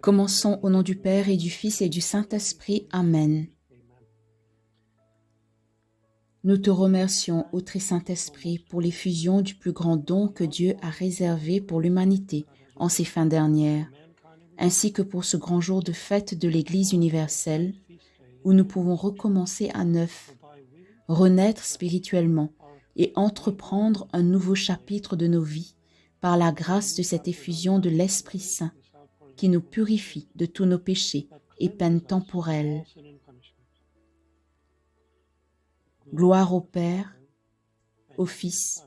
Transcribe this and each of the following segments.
Commençons au nom du Père et du Fils et du Saint-Esprit. Amen. Nous te remercions, ô très Saint-Esprit, pour l'effusion du plus grand don que Dieu a réservé pour l'humanité en ces fins dernières, ainsi que pour ce grand jour de fête de l'Église universelle, où nous pouvons recommencer à neuf, renaître spirituellement et entreprendre un nouveau chapitre de nos vies par la grâce de cette effusion de l'Esprit Saint, qui nous purifie de tous nos péchés et peines temporelles. Gloire au Père, au Fils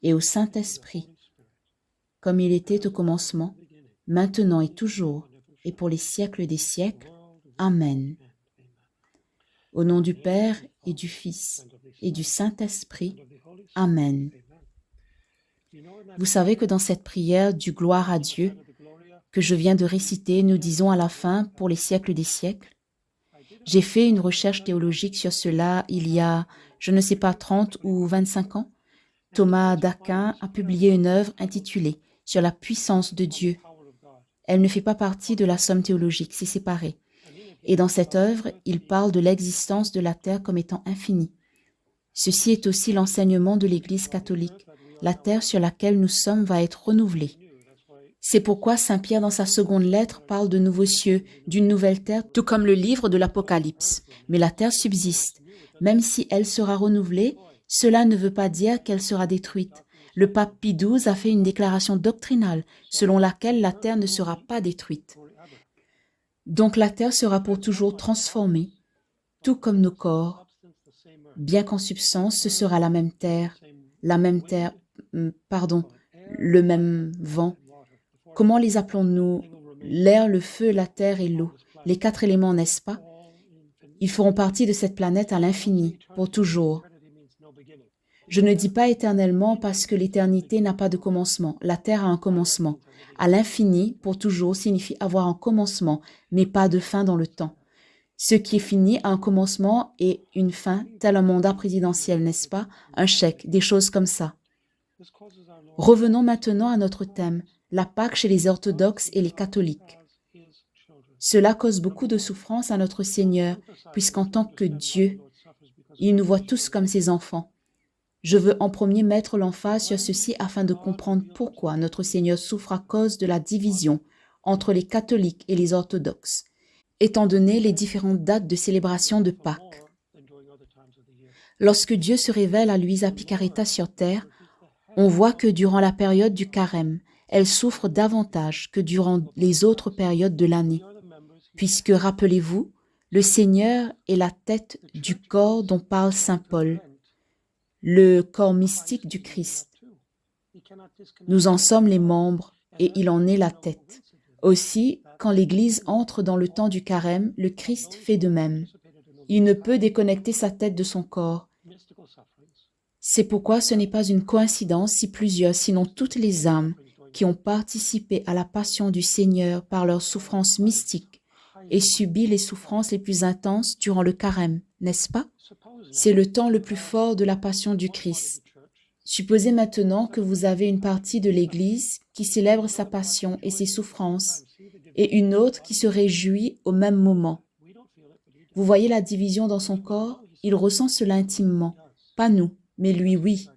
et au Saint-Esprit, comme il était au commencement, maintenant et toujours, et pour les siècles des siècles. Amen. Au nom du Père et du Fils et du Saint-Esprit. Amen. Vous savez que dans cette prière du gloire à Dieu que je viens de réciter, nous disons à la fin pour les siècles des siècles. J'ai fait une recherche théologique sur cela il y a, je ne sais pas, 30 ou 25 ans. Thomas d'Aquin a publié une œuvre intitulée « Sur la puissance de Dieu ». Elle ne fait pas partie de la somme théologique, c'est séparé. Et dans cette œuvre, il parle de l'existence de la terre comme étant infinie. Ceci est aussi l'enseignement de l'Église catholique. La terre sur laquelle nous sommes va être renouvelée. C'est pourquoi saint Pierre, dans sa seconde lettre, parle de nouveaux cieux, d'une nouvelle terre, tout comme le livre de l'Apocalypse. Mais la terre subsiste. Même si elle sera renouvelée, cela ne veut pas dire qu'elle sera détruite. Le pape Pie XII a fait une déclaration doctrinale selon laquelle la terre ne sera pas détruite. Donc la terre sera pour toujours transformée, tout comme nos corps. Bien qu'en substance, ce sera le même vent. Comment les appelons-nous? L'air, le feu, la terre et l'eau. Les 4 éléments, n'est-ce pas? Ils feront partie de cette planète à l'infini, pour toujours. Je ne dis pas éternellement parce que l'éternité n'a pas de commencement. La terre a un commencement. À l'infini, pour toujours, signifie avoir un commencement, mais pas de fin dans le temps. Ce qui est fini a un commencement et une fin, tel un mandat présidentiel, n'est-ce pas? Un chèque, des choses comme ça. Revenons maintenant à notre thème, la Pâque chez les orthodoxes et les catholiques. Cela cause beaucoup de souffrance à notre Seigneur, puisqu'en tant que Dieu, il nous voit tous comme ses enfants. Je veux en premier mettre l'emphase sur ceci afin de comprendre pourquoi notre Seigneur souffre à cause de la division entre les catholiques et les orthodoxes, étant donné les différentes dates de célébration de Pâques. Lorsque Dieu se révèle à Luisa Picaretta sur terre, on voit que durant la période du carême, elle souffre davantage que durant les autres périodes de l'année, puisque, rappelez-vous, le Seigneur est la tête du corps dont parle saint Paul, le corps mystique du Christ. Nous en sommes les membres et il en est la tête. Aussi, quand l'Église entre dans le temps du carême, le Christ fait de même. Il ne peut déconnecter sa tête de son corps. C'est pourquoi ce n'est pas une coïncidence si plusieurs, sinon toutes les âmes qui ont participé à la passion du Seigneur par leurs souffrances mystiques et subi les souffrances les plus intenses durant le carême, n'est-ce pas? C'est le temps le plus fort de la passion du Christ. Supposez maintenant que vous avez une partie de l'Église qui célèbre sa passion et ses souffrances, et une autre qui se réjouit au même moment. Vous voyez la division dans son corps? Il ressent cela intimement. Pas nous, mais lui, oui.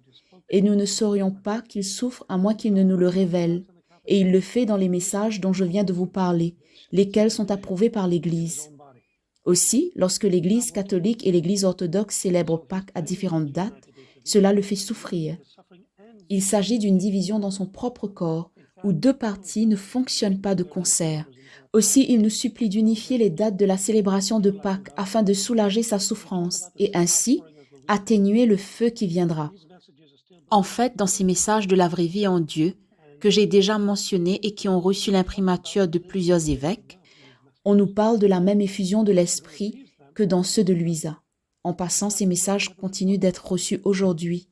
Et nous ne saurions pas qu'il souffre à moins qu'il ne nous le révèle. Et il le fait dans les messages dont je viens de vous parler, lesquels sont approuvés par l'Église. Aussi, lorsque l'Église catholique et l'Église orthodoxe célèbrent Pâques à différentes dates, cela le fait souffrir. Il s'agit d'une division dans son propre corps, où 2 parties ne fonctionnent pas de concert. Aussi, il nous supplie d'unifier les dates de la célébration de Pâques afin de soulager sa souffrance et ainsi atténuer le feu qui viendra. En fait, dans ces messages de la vraie vie en Dieu, que j'ai déjà mentionnés et qui ont reçu l'imprimature de plusieurs évêques, on nous parle de la même effusion de l'Esprit que dans ceux de Luisa. En passant, ces messages continuent d'être reçus aujourd'hui.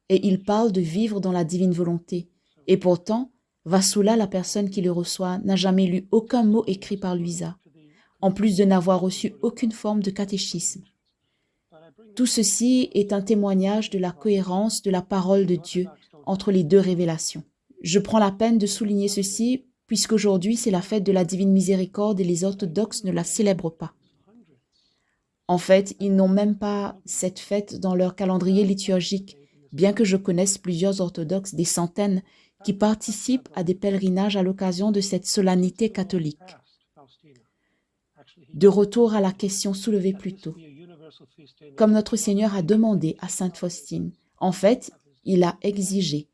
Et ils parlent de vivre dans la divine volonté. Et pourtant, Vassula, la personne qui le reçoit, n'a jamais lu aucun mot écrit par Luisa, en plus de n'avoir reçu aucune forme de catéchisme. Tout ceci est un témoignage de la cohérence de la parole de Dieu entre les 2 révélations. Je prends la peine de souligner ceci puisqu'aujourd'hui c'est la fête de la Divine Miséricorde et les orthodoxes ne la célèbrent pas. En fait, ils n'ont même pas cette fête dans leur calendrier liturgique, bien que je connaisse plusieurs orthodoxes, des centaines, qui participent à des pèlerinages à l'occasion de cette solennité catholique. De retour à la question soulevée plus tôt. Comme notre Seigneur a demandé à Sainte Faustine, en fait, il a exigé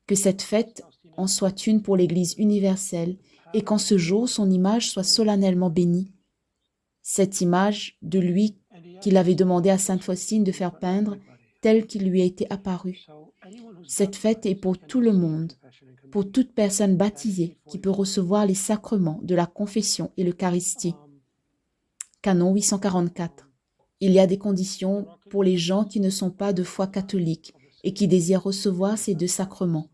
que cette fête en soit une pour l'Église universelle et qu'en ce jour, son image soit solennellement bénie. Cette image de lui qu'il avait demandé à Sainte Faustine de faire peindre telle qu'il lui a été apparu. Cette fête est pour tout le monde, pour toute personne baptisée qui peut recevoir les sacrements de la confession et l'Eucharistie. Canon 844. Il y a des conditions pour les gens qui ne sont pas de foi catholique et qui désirent recevoir ces deux sacrements.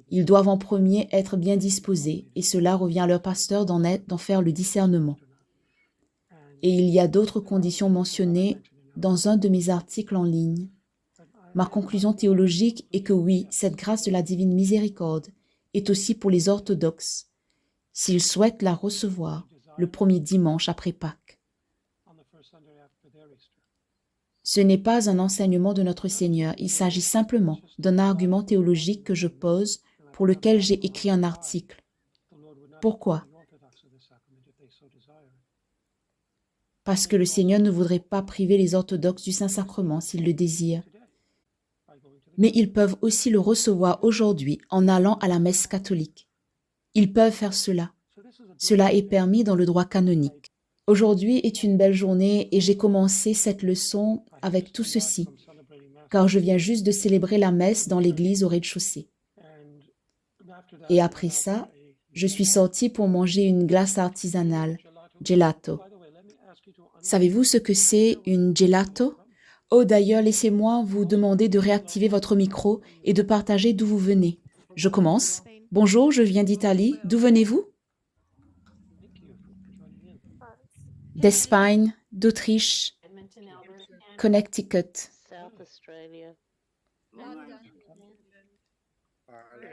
Ils doivent en premier être bien disposés et cela revient à leur pasteur d'en faire le discernement. Et il y a d'autres conditions mentionnées dans un de mes articles en ligne. Ma conclusion théologique est que oui, cette grâce de la divine miséricorde est aussi pour les orthodoxes, s'ils souhaitent la recevoir le premier dimanche après Pâques. Ce n'est pas un enseignement de notre Seigneur, il s'agit simplement d'un argument théologique que je pose pour lequel j'ai écrit un article. Pourquoi ? Parce que le Seigneur ne voudrait pas priver les orthodoxes du Saint-Sacrement s'ils le désirent. Mais ils peuvent aussi le recevoir aujourd'hui en allant à la messe catholique. Ils peuvent faire cela. Cela est permis dans le droit canonique. Aujourd'hui est une belle journée et j'ai commencé cette leçon avec tout ceci, car je viens juste de célébrer la messe dans l'église au rez-de-chaussée. Et après ça, je suis sortie pour manger une glace artisanale, gelato. Savez-vous ce que c'est une gelato ? Oh d'ailleurs, laissez-moi vous demander de réactiver votre micro et de partager d'où vous venez. Je commence. Bonjour, je viens d'Italie. D'où venez-vous ? D'Espagne, d'Autriche, Connecticut,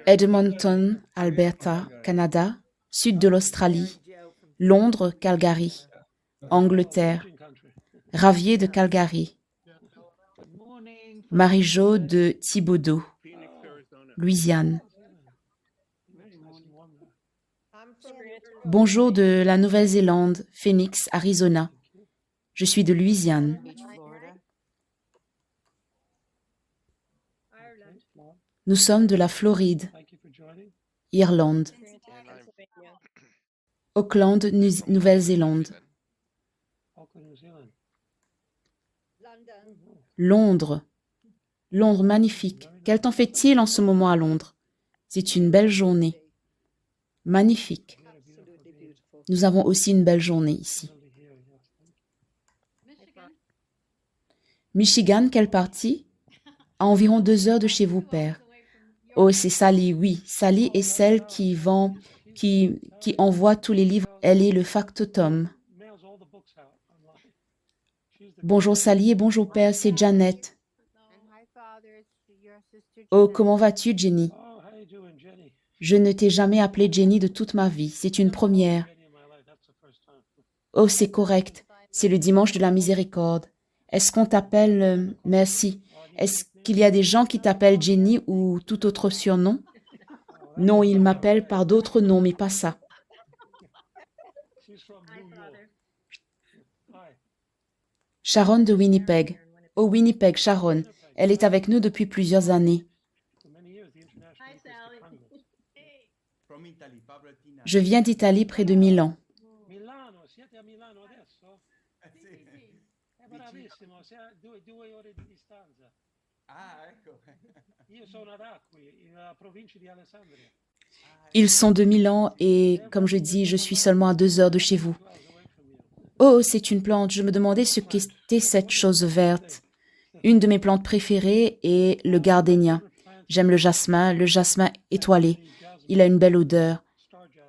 Edmonton, Alberta, Canada, sud de l'Australie, Londres, Calgary, Angleterre, Ravier de Calgary, Marie-Jo de Thibodaux, Louisiane. Bonjour de la Nouvelle-Zélande, Phoenix, Arizona. Je suis de Louisiane. Nous sommes de la Floride, Irlande, Auckland, Nouvelle-Zélande. Londres. Londres, magnifique. Quel temps fait-il en ce moment à Londres? C'est une belle journée. Magnifique. Nous avons aussi une belle journée ici. Michigan, quelle partie? À environ 2 heures de chez vous, père. Oh, c'est Sally, oui. Sally est celle qui envoie tous les livres. Elle est le factotum. Bonjour Sally et bonjour père, c'est Janet. Oh, comment vas-tu, Jenny? Je ne t'ai jamais appelée Jenny de toute ma vie. C'est une première. Oh, c'est correct. C'est le dimanche de la miséricorde. Est-ce qu'on t'appelle... merci. Est-ce qu'il y a des gens qui t'appellent Jenny ou tout autre surnom? Non, ils m'appellent par d'autres noms, mais pas ça. Sharon de Winnipeg. Oh, Winnipeg, Sharon. Elle est avec nous depuis plusieurs années. Je viens d'Italie près de Milan. Ils sont de Milan et, comme je dis, je suis seulement à 2 heures de chez vous. Oh, c'est une plante. Je me demandais ce qu'était cette chose verte. Une de mes plantes préférées est le gardénia. J'aime le jasmin étoilé. Il a une belle odeur.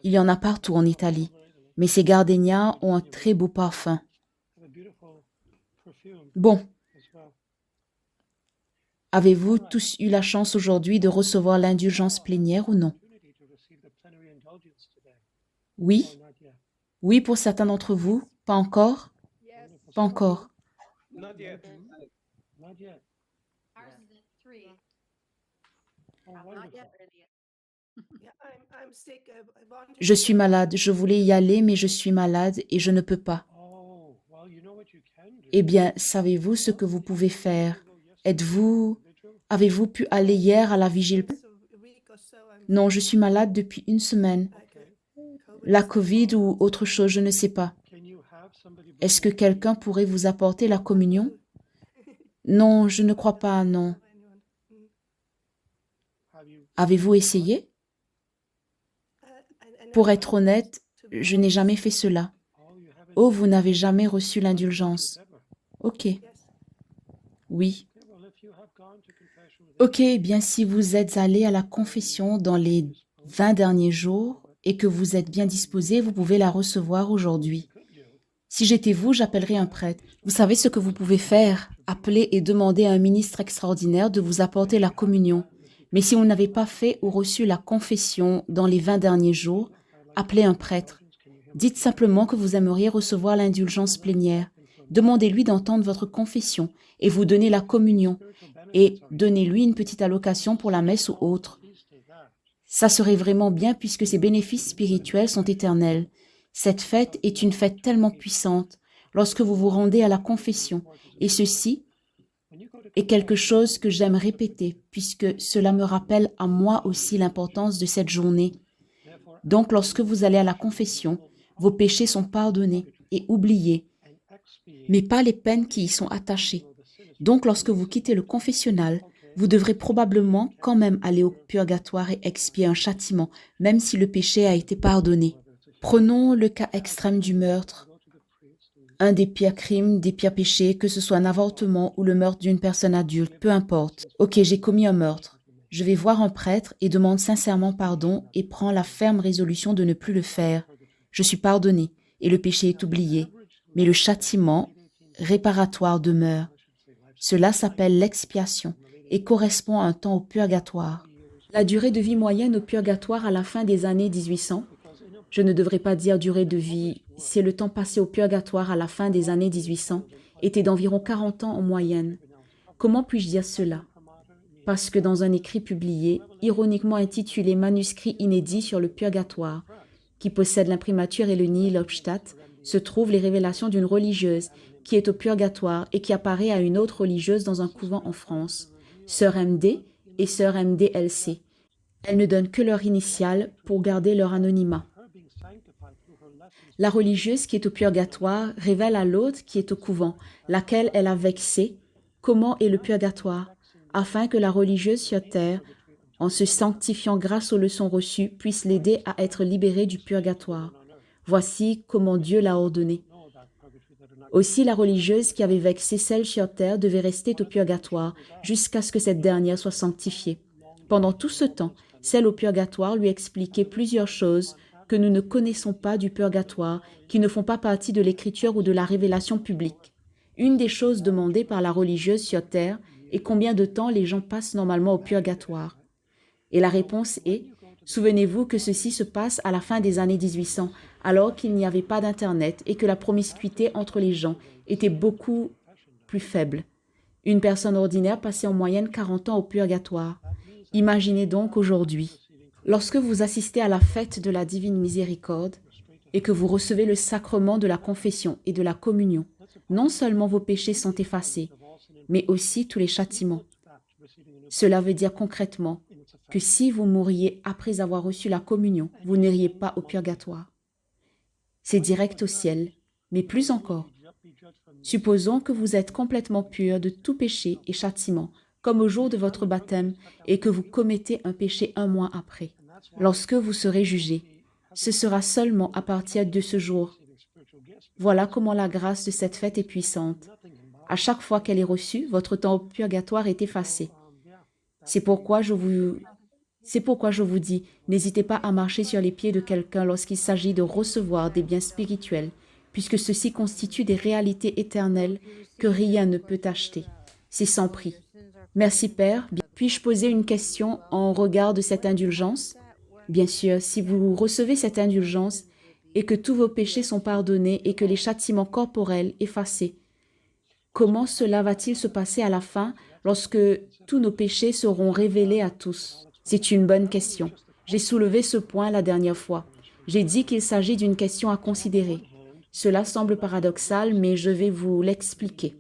Il y en a partout en Italie. Mais ces gardénias ont un très beau parfum. Bon. Avez-vous tous eu la chance aujourd'hui de recevoir l'indulgence plénière ou non? Oui, oui pour certains d'entre vous. Pas encore? Pas encore. Je suis malade. Je voulais y aller, mais je suis malade et je ne peux pas. Eh bien, savez-vous ce que vous pouvez faire? Avez-vous pu aller hier à la vigile? Non, je suis malade depuis une semaine. La COVID ou autre chose, je ne sais pas. Est-ce que quelqu'un pourrait vous apporter la communion? Non, je ne crois pas, non. Avez-vous essayé? Pour être honnête, je n'ai jamais fait cela. Oh, vous n'avez jamais reçu l'indulgence. Ok, oui. Ok, eh bien si vous êtes allé à la confession dans les 20 derniers jours et que vous êtes bien disposé, vous pouvez la recevoir aujourd'hui. Si j'étais vous, j'appellerais un prêtre. Vous savez ce que vous pouvez faire? Appeler et demander à un ministre extraordinaire de vous apporter la communion. Mais si vous n'avez pas fait ou reçu la confession dans les 20 derniers jours, appelez un prêtre. Dites simplement que vous aimeriez recevoir l'indulgence plénière. Demandez-lui d'entendre votre confession et vous donner la communion. Et donnez-lui une petite allocation pour la messe ou autre. Ça serait vraiment bien puisque ces bénéfices spirituels sont éternels. Cette fête est une fête tellement puissante lorsque vous vous rendez à la confession. Et ceci est quelque chose que j'aime répéter puisque cela me rappelle à moi aussi l'importance de cette journée. Donc lorsque vous allez à la confession, vos péchés sont pardonnés et oubliés, mais pas les peines qui y sont attachées. Donc lorsque vous quittez le confessionnal, vous devrez probablement quand même aller au purgatoire et expier un châtiment, même si le péché a été pardonné. Prenons le cas extrême du meurtre, un des pires crimes, des pires péchés, que ce soit un avortement ou le meurtre d'une personne adulte, peu importe. Ok, j'ai commis un meurtre. Je vais voir un prêtre et demande sincèrement pardon et prends la ferme résolution de ne plus le faire. Je suis pardonné et le péché est oublié. Mais le châtiment réparatoire demeure. Cela s'appelle l'expiation et correspond à un temps au purgatoire. La durée de vie moyenne au purgatoire à la fin des années 1800, je ne devrais pas dire durée de vie, c'est le temps passé au purgatoire à la fin des années 1800, était d'environ 40 ans en moyenne. Comment puis-je dire cela? Parce que dans un écrit publié, ironiquement intitulé Manuscrit inédit sur le purgatoire, qui possède l'imprimature et le Nihil Obstat, se trouvent les révélations d'une religieuse qui est au purgatoire et qui apparaît à une autre religieuse dans un couvent en France, Sœur MD et Sœur MDLC. Elles ne donnent que leur initiale pour garder leur anonymat. La religieuse qui est au purgatoire révèle à l'autre qui est au couvent, laquelle elle a vexé, comment est le purgatoire, afin que la religieuse sur terre, en se sanctifiant grâce aux leçons reçues, puisse l'aider à être libérée du purgatoire. Voici comment Dieu l'a ordonné. Aussi la religieuse qui avait vexé celle sur terre devait rester au purgatoire jusqu'à ce que cette dernière soit sanctifiée. Pendant tout ce temps, celle au purgatoire lui expliquait plusieurs choses que nous ne connaissons pas du purgatoire, qui ne font pas partie de l'écriture ou de la révélation publique. Une des choses demandées par la religieuse sur terre est combien de temps les gens passent normalement au purgatoire. Et la réponse est, souvenez-vous que ceci se passe à la fin des années 1800, alors qu'il n'y avait pas d'Internet et que la promiscuité entre les gens était beaucoup plus faible. Une personne ordinaire passait en moyenne 40 ans au purgatoire. Imaginez donc aujourd'hui. Lorsque vous assistez à la fête de la Divine Miséricorde et que vous recevez le sacrement de la confession et de la communion, non seulement vos péchés sont effacés, mais aussi tous les châtiments. Cela veut dire concrètement que si vous mouriez après avoir reçu la communion, vous n'iriez pas au purgatoire. C'est direct au ciel, mais plus encore. Supposons que vous êtes complètement pur de tout péché et châtiment, comme au jour de votre baptême, et que vous commettez un péché un mois après. Lorsque vous serez jugé, ce sera seulement à partir de ce jour. Voilà comment la grâce de cette fête est puissante. À chaque fois qu'elle est reçue, votre temps au purgatoire est effacé. C'est pourquoi je vous dis, n'hésitez pas à marcher sur les pieds de quelqu'un lorsqu'il s'agit de recevoir des biens spirituels, puisque ceux-ci constituent des réalités éternelles que rien ne peut acheter. C'est sans prix. Merci Père. Puis-je poser une question en regard de cette indulgence? Bien sûr, si vous recevez cette indulgence, et que tous vos péchés sont pardonnés et que les châtiments corporels effacés. Comment cela va-t-il se passer à la fin lorsque tous nos péchés seront révélés à tous? C'est une bonne question. J'ai soulevé ce point la dernière fois. J'ai dit qu'il s'agit d'une question à considérer. Cela semble paradoxal, mais je vais vous l'expliquer.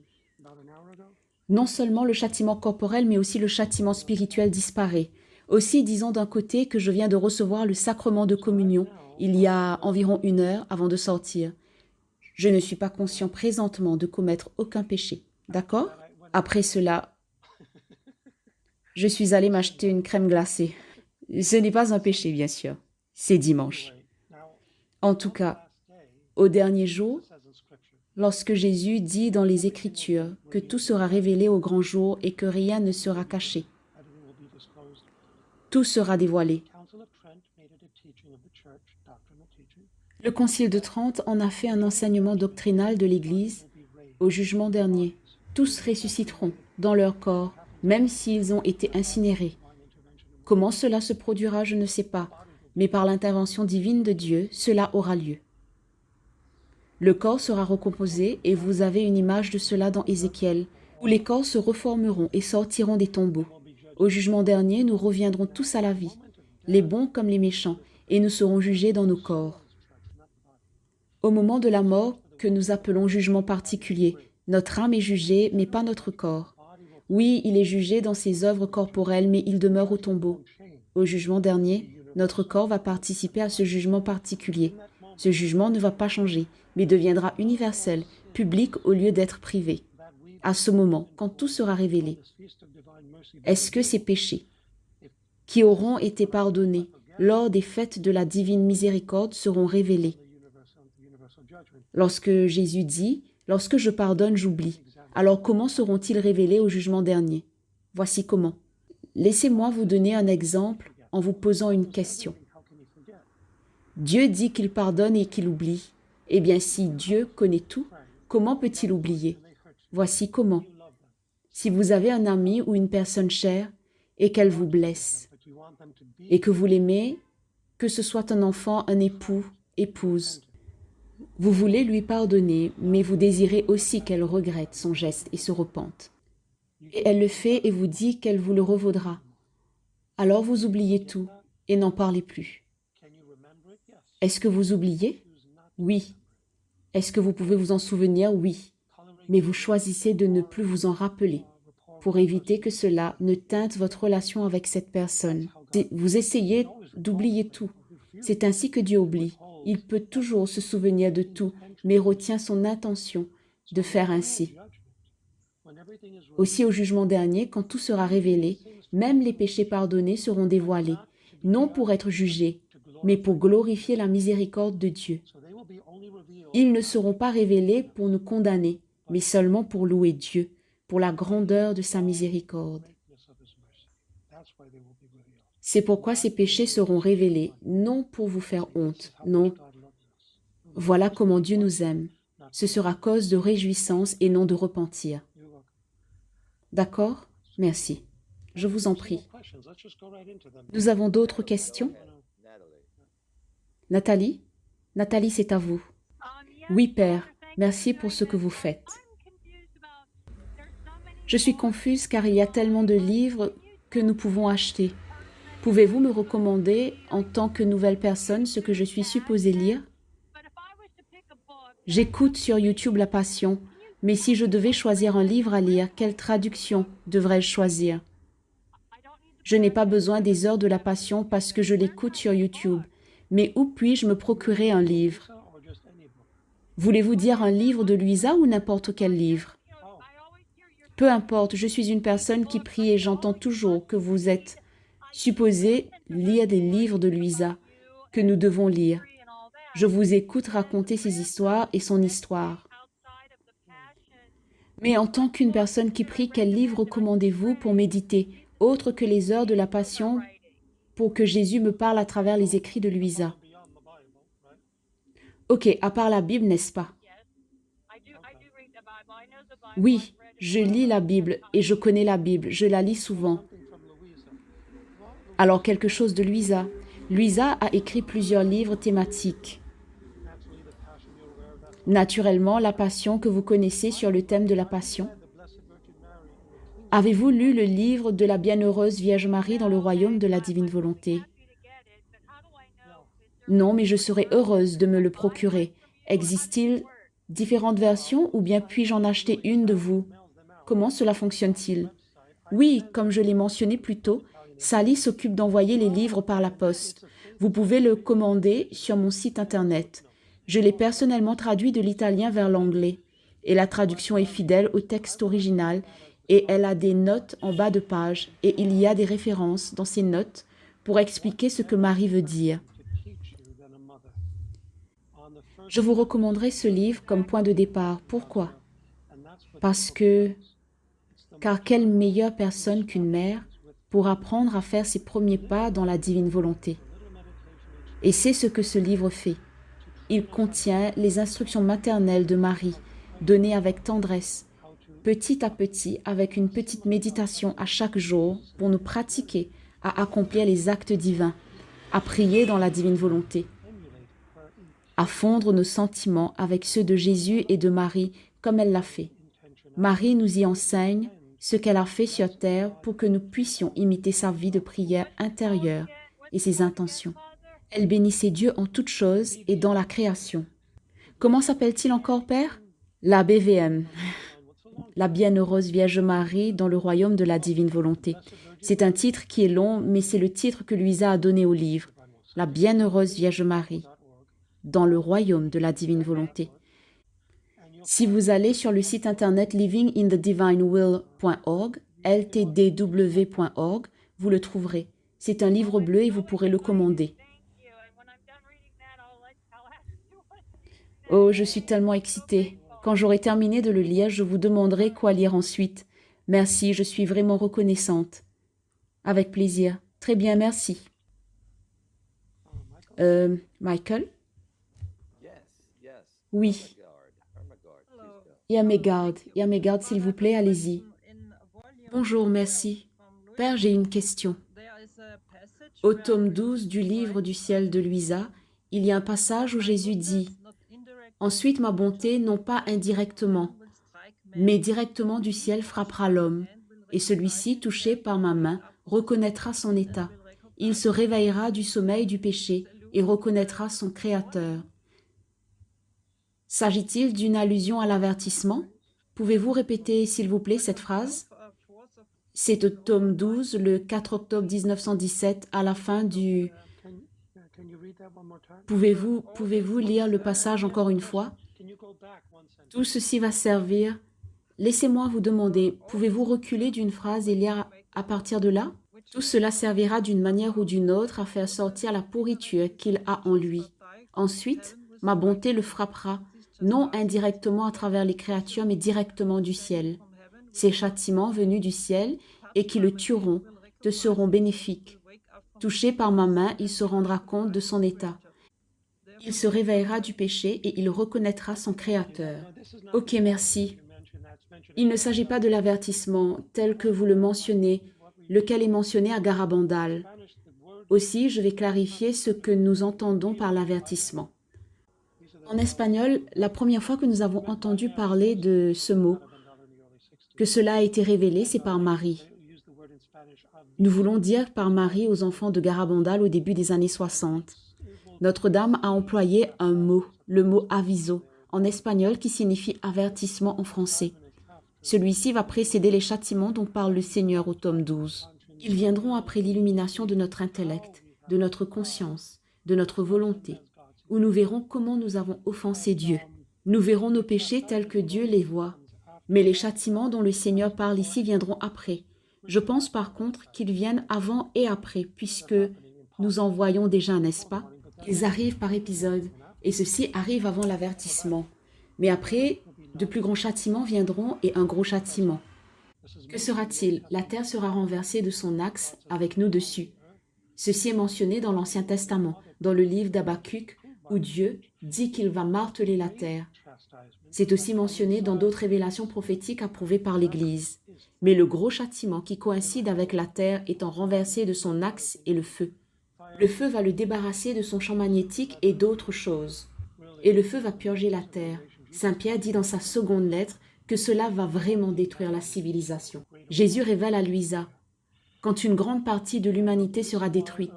Non seulement le châtiment corporel, mais aussi le châtiment spirituel disparaît. Aussi, disons d'un côté que je viens de recevoir le sacrement de communion il y a environ 1 heure avant de sortir. Je ne suis pas conscient présentement de commettre aucun péché. D'accord? Après cela, je suis allé m'acheter une crème glacée. Ce n'est pas un péché, bien sûr. C'est dimanche. En tout cas, au dernier jour, lorsque Jésus dit dans les Écritures que tout sera révélé au grand jour et que rien ne sera caché, tout sera dévoilé. Le Concile de Trente en a fait un enseignement doctrinal de l'Église au jugement dernier. Tous ressusciteront dans leur corps, même s'ils ont été incinérés. Comment cela se produira, je ne sais pas, mais par l'intervention divine de Dieu, cela aura lieu. Le corps sera recomposé et vous avez une image de cela dans Ézéchiel, où les corps se reformeront et sortiront des tombeaux. Au jugement dernier, nous reviendrons tous à la vie, les bons comme les méchants, et nous serons jugés dans nos corps. Au moment de la mort, que nous appelons jugement particulier, notre âme est jugée, mais pas notre corps. Oui, il est jugé dans ses œuvres corporelles, mais il demeure au tombeau. Au jugement dernier, notre corps va participer à ce jugement particulier. Ce jugement ne va pas changer, mais deviendra universel, public au lieu d'être privé. À ce moment, quand tout sera révélé, est-ce que ces péchés qui auront été pardonnés lors des fêtes de la divine miséricorde seront révélés? Lorsque Jésus dit « Lorsque je pardonne, j'oublie », alors comment seront-ils révélés au jugement dernier? Voici comment. Laissez-moi vous donner un exemple en vous posant une question. Dieu dit qu'il pardonne et qu'il oublie. Eh bien, si Dieu connaît tout, comment peut-il oublier? Voici comment. Si vous avez un ami ou une personne chère et qu'elle vous blesse, et que vous l'aimez, que ce soit un enfant, un époux, épouse, vous voulez lui pardonner, mais vous désirez aussi qu'elle regrette son geste et se repente. Et elle le fait et vous dit qu'elle vous le revaudra. Alors vous oubliez tout et n'en parlez plus. Est-ce que vous oubliez? Oui. Est-ce que vous pouvez vous en souvenir? Oui. Mais vous choisissez de ne plus vous en rappeler pour éviter que cela ne teinte votre relation avec cette personne. Vous essayez d'oublier tout. C'est ainsi que Dieu oublie. Il peut toujours se souvenir de tout, mais retient son intention de faire ainsi. Aussi au jugement dernier, quand tout sera révélé, même les péchés pardonnés seront dévoilés, non pour être jugés, mais pour glorifier la miséricorde de Dieu. Ils ne seront pas révélés pour nous condamner, mais seulement pour louer Dieu, pour la grandeur de sa miséricorde. C'est pourquoi ces péchés seront révélés, non pour vous faire honte, non. Voilà comment Dieu nous aime. Ce sera cause de réjouissance et non de repentir. D'accord? Merci. Je vous en prie. Nous avons d'autres questions? Nathalie? Nathalie, c'est à vous. Oui, Père, merci pour ce que vous faites. Je suis confuse car il y a tellement de livres que nous pouvons acheter. Pouvez-vous me recommander, en tant que nouvelle personne, ce que je suis supposée lire? J'écoute sur YouTube La Passion, mais si je devais choisir un livre à lire, quelle traduction devrais-je choisir? Je n'ai pas besoin des heures de La Passion parce que je l'écoute sur YouTube. Mais où puis-je me procurer un livre? Voulez-vous dire un livre de Louisa ou n'importe quel livre? Peu importe, je suis une personne qui prie et j'entends toujours que vous êtes supposé lire des livres de Louisa que nous devons lire. Je vous écoute raconter ses histoires et son histoire. Mais en tant qu'une personne qui prie, quel livre recommandez-vous pour méditer, autre que les heures de la Passion, pour que Jésus me parle à travers les écrits de Louisa? Ok, à part la Bible, n'est-ce pas? Oui, je lis la Bible et je connais la Bible, je la lis souvent. Alors quelque chose de Louisa. Louisa a écrit plusieurs livres thématiques. Naturellement, la Passion que vous connaissez sur le thème de la Passion. Avez-vous lu le livre de la Bienheureuse Vierge Marie dans le royaume de la divine volonté? Non, mais je serais heureuse de me le procurer. Existe-t-il différentes versions ou bien puis-je en acheter une de vous? Comment cela fonctionne-t-il? Oui, comme je l'ai mentionné plus tôt, Sally s'occupe d'envoyer les livres par la poste. Vous pouvez le commander sur mon site internet. Je l'ai personnellement traduit de l'italien vers l'anglais. Et la traduction est fidèle au texte original et elle a des notes en bas de page et il y a des références dans ces notes pour expliquer ce que Marie veut dire. Je vous recommanderais ce livre comme point de départ. Pourquoi? Car quelle meilleure personne qu'une mère pour apprendre à faire ses premiers pas dans la divine volonté? Et c'est ce que ce livre fait. Il contient les instructions maternelles de Marie, données avec tendresse, petit à petit, avec une petite méditation à chaque jour pour nous pratiquer à accomplir les actes divins, à prier dans la divine volonté, à fondre nos sentiments avec ceux de Jésus et de Marie comme elle l'a fait. Marie nous y enseigne ce qu'elle a fait sur terre pour que nous puissions imiter sa vie de prière intérieure et ses intentions. Elle bénissait Dieu en toutes choses et dans la création. Comment s'appelle-t-il encore, Père? La BVM, la Bienheureuse Vierge Marie dans le royaume de la divine volonté. C'est un titre qui est long, mais c'est le titre que Louisa a donné au livre. La Bienheureuse Vierge Marie dans le royaume de la divine volonté. Si vous allez sur le site internet livingindthedivinewill.org, ltdw.org, vous le trouverez. C'est un livre bleu et vous pourrez le commander. Oh, je suis tellement excitée. Quand j'aurai terminé de le lire, je vous demanderai quoi lire ensuite. Merci, je suis vraiment reconnaissante. Avec plaisir. Très bien, merci. Michael? Oui. Yarmegard, s'il vous plaît, allez-y. Bonjour, merci. Père, j'ai une question. Au tome 12 du livre du ciel de Louisa, il y a un passage où Jésus dit « Ensuite ma bonté, non pas indirectement, mais directement du ciel frappera l'homme, et celui-ci, touché par ma main, reconnaîtra son état. Il se réveillera du sommeil du péché et reconnaîtra son Créateur. » S'agit-il d'une allusion à l'avertissement? Pouvez-vous répéter, s'il vous plaît, cette phrase? C'est au tome 12, le 4 octobre 1917, à la fin du... Pouvez-vous lire le passage encore une fois? Tout ceci va servir... Laissez-moi vous demander, pouvez-vous reculer d'une phrase et lire à partir de là? Tout cela servira d'une manière ou d'une autre à faire sortir la pourriture qu'il a en lui. Ensuite, ma bonté le frappera, non indirectement à travers les créatures, mais directement du ciel. Ces châtiments venus du ciel et qui le tueront te seront bénéfiques. Touché par ma main, il se rendra compte de son état. Il se réveillera du péché et il reconnaîtra son Créateur. Ok, merci. Il ne s'agit pas de l'avertissement tel que vous le mentionnez, lequel est mentionné à Garabandal. Aussi, je vais clarifier ce que nous entendons par l'avertissement. En espagnol, la première fois que nous avons entendu parler de ce mot, que cela a été révélé, c'est par Marie. Nous voulons dire par Marie aux enfants de Garabandal au début des années 60. Notre-Dame a employé un mot, le mot aviso, en espagnol qui signifie avertissement en français. Celui-ci va précéder les châtiments dont parle le Seigneur au tome 12. Ils viendront après l'illumination de notre intellect, de notre conscience, de notre volonté, où nous verrons comment nous avons offensé Dieu. Nous verrons nos péchés tels que Dieu les voit. Mais les châtiments dont le Seigneur parle ici viendront après. Je pense par contre qu'ils viennent avant et après, puisque nous en voyons déjà, n'est-ce pas? Ils arrivent par épisode, et ceci arrive avant l'avertissement. Mais après, de plus grands châtiments viendront et un gros châtiment. Que sera-t-il? La terre sera renversée de son axe avec nous dessus. Ceci est mentionné dans l'Ancien Testament, dans le livre d'Habakkuk, où Dieu dit qu'il va marteler la terre. C'est aussi mentionné dans d'autres révélations prophétiques approuvées par l'Église. Mais le gros châtiment qui coïncide avec la terre étant renversée de son axe est le feu. Le feu va le débarrasser de son champ magnétique et d'autres choses. Et le feu va purger la terre. Saint Pierre dit dans sa seconde lettre que cela va vraiment détruire la civilisation. Jésus révèle à Luisa, quand une grande partie de l'humanité sera détruite,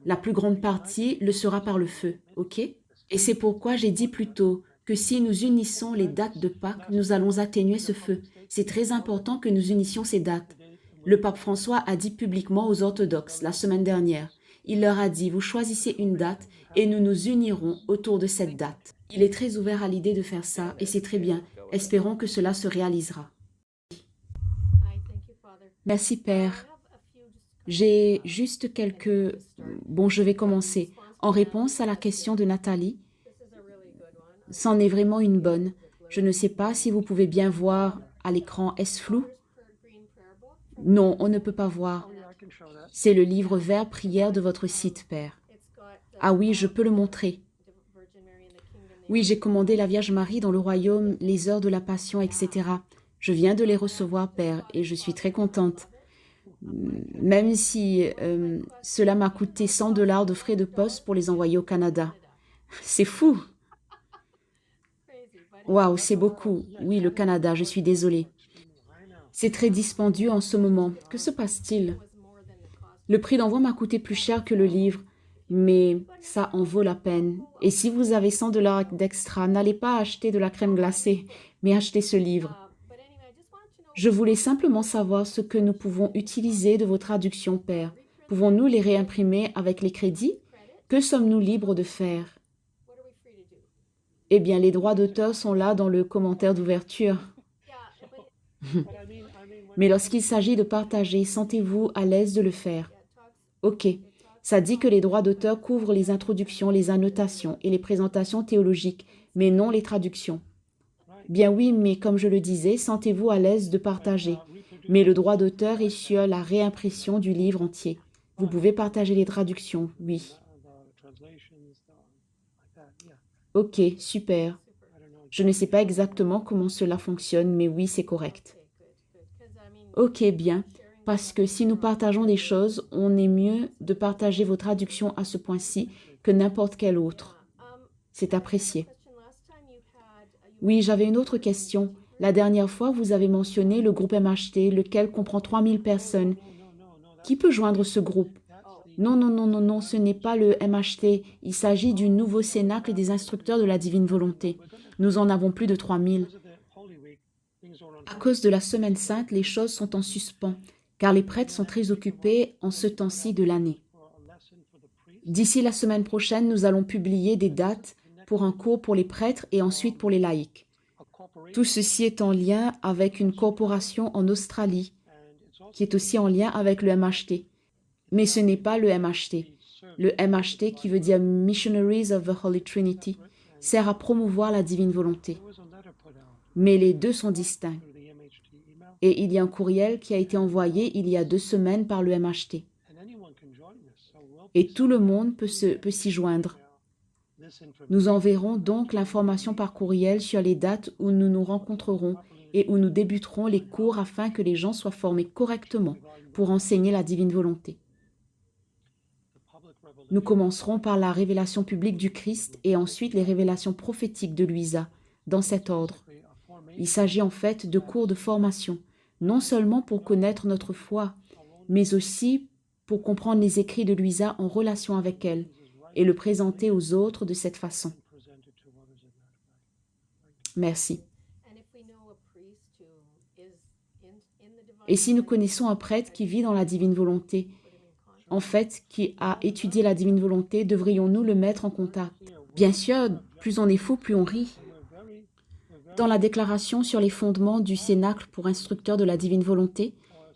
la plus grande partie le sera par le feu, ok? Et c'est pourquoi j'ai dit plus tôt que si nous unissons les dates de Pâques, nous allons atténuer ce feu. C'est très important que nous unissions ces dates. Le pape François a dit publiquement aux orthodoxes la semaine dernière, il leur a dit, vous choisissez une date et nous nous unirons autour de cette date. Il est très ouvert à l'idée de faire ça et c'est très bien. Espérons que cela se réalisera. Merci Père. J'ai juste quelques... Bon, je vais commencer. En réponse à la question de Nathalie, c'en est vraiment une bonne. Je ne sais pas si vous pouvez bien voir à l'écran. Est-ce flou? Non, on ne peut pas voir. C'est le livre vert prière de votre site, Père. Ah oui, je peux le montrer. Oui, j'ai commandé la Vierge Marie dans le royaume, les heures de la Passion, etc. Je viens de les recevoir, Père, et je suis très contente. Même si cela m'a coûté $100 de frais de poste pour les envoyer au Canada. C'est fou! Waouh, c'est beaucoup. Oui, le Canada, je suis désolée. C'est très dispendieux en ce moment. Que se passe-t-il? Le prix d'envoi m'a coûté plus cher que le livre, mais ça en vaut la peine. Et si vous avez $100 d'extra, n'allez pas acheter de la crème glacée, mais achetez ce livre. Je voulais simplement savoir ce que nous pouvons utiliser de vos traductions, Père. Pouvons-nous les réimprimer avec les crédits? Que sommes-nous libres de faire? Eh bien, les droits d'auteur sont là dans le commentaire d'ouverture. Mais lorsqu'il s'agit de partager, sentez-vous à l'aise de le faire? Ok, ça dit que les droits d'auteur couvrent les introductions, les annotations et les présentations théologiques, mais non les traductions. Bien oui, mais comme je le disais, sentez-vous à l'aise de partager. Mais le droit d'auteur est sur la réimpression du livre entier. Vous pouvez partager les traductions, oui. Ok, super. Je ne sais pas exactement comment cela fonctionne, mais oui, c'est correct. Ok, bien, parce que si nous partageons des choses, on est mieux de partager vos traductions à ce point-ci que n'importe quel autre. C'est apprécié. Oui, j'avais une autre question. La dernière fois, vous avez mentionné le groupe MHT, lequel comprend 3000 personnes. Qui peut joindre ce groupe? Non, non, non, non, non, ce n'est pas le MHT. Il s'agit du nouveau cénacle des instructeurs de la divine volonté. Nous en avons plus de 3000. À cause de la Semaine Sainte, les choses sont en suspens, car les prêtres sont très occupés en ce temps-ci de l'année. D'ici la semaine prochaine, nous allons publier des dates pour un cours pour les prêtres et ensuite pour les laïcs. Tout ceci est en lien avec une corporation en Australie, qui est aussi en lien avec le MHT. Mais ce n'est pas le MHT. Le MHT, qui veut dire Missionaries of the Holy Trinity, sert à promouvoir la divine volonté. Mais les deux sont distincts. Et il y a un courriel qui a été envoyé il y a 2 semaines par le MHT. Et tout le monde peut s'y joindre. Nous enverrons donc l'information par courriel sur les dates où nous nous rencontrerons et où nous débuterons les cours afin que les gens soient formés correctement pour enseigner la divine volonté. Nous commencerons par la révélation publique du Christ et ensuite les révélations prophétiques de Luisa, dans cet ordre. Il s'agit en fait de cours de formation, non seulement pour connaître notre foi, mais aussi pour comprendre les écrits de Luisa en relation avec elle et le présenter aux autres de cette façon. Merci. Et si nous connaissons un prêtre qui vit dans la divine volonté, en fait, qui a étudié la divine volonté, devrions-nous le mettre en contact? Bien sûr, plus on est fou, plus on rit. Dans la déclaration sur les fondements du Cénacle pour instructeurs de la divine volonté,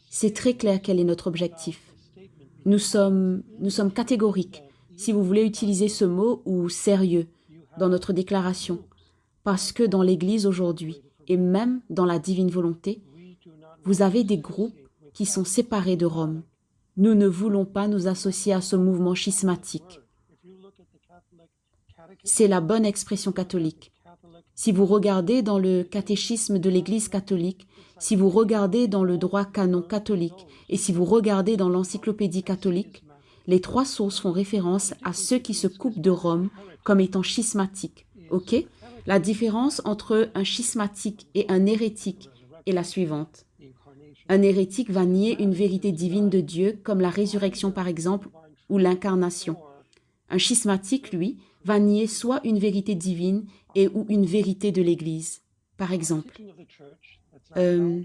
c'est très clair quel est notre objectif. Nous sommes catégoriques, si vous voulez utiliser ce mot, ou sérieux, dans notre déclaration, parce que dans l'Église aujourd'hui, et même dans la divine volonté, vous avez des groupes qui sont séparés de Rome. Nous ne voulons pas nous associer à ce mouvement schismatique. C'est la bonne expression catholique. Si vous regardez dans le catéchisme de l'Église catholique, si vous regardez dans le droit canon catholique et si vous regardez dans l'encyclopédie catholique, les 3 sources font référence à ceux qui se coupent de Rome comme étant schismatiques. Ok? La différence entre un schismatique et un hérétique est la suivante. Un hérétique va nier une vérité divine de Dieu, comme la résurrection par exemple, ou l'incarnation. Un schismatique, lui, va nier soit une vérité divine et ou une vérité de l'Église. Par exemple, un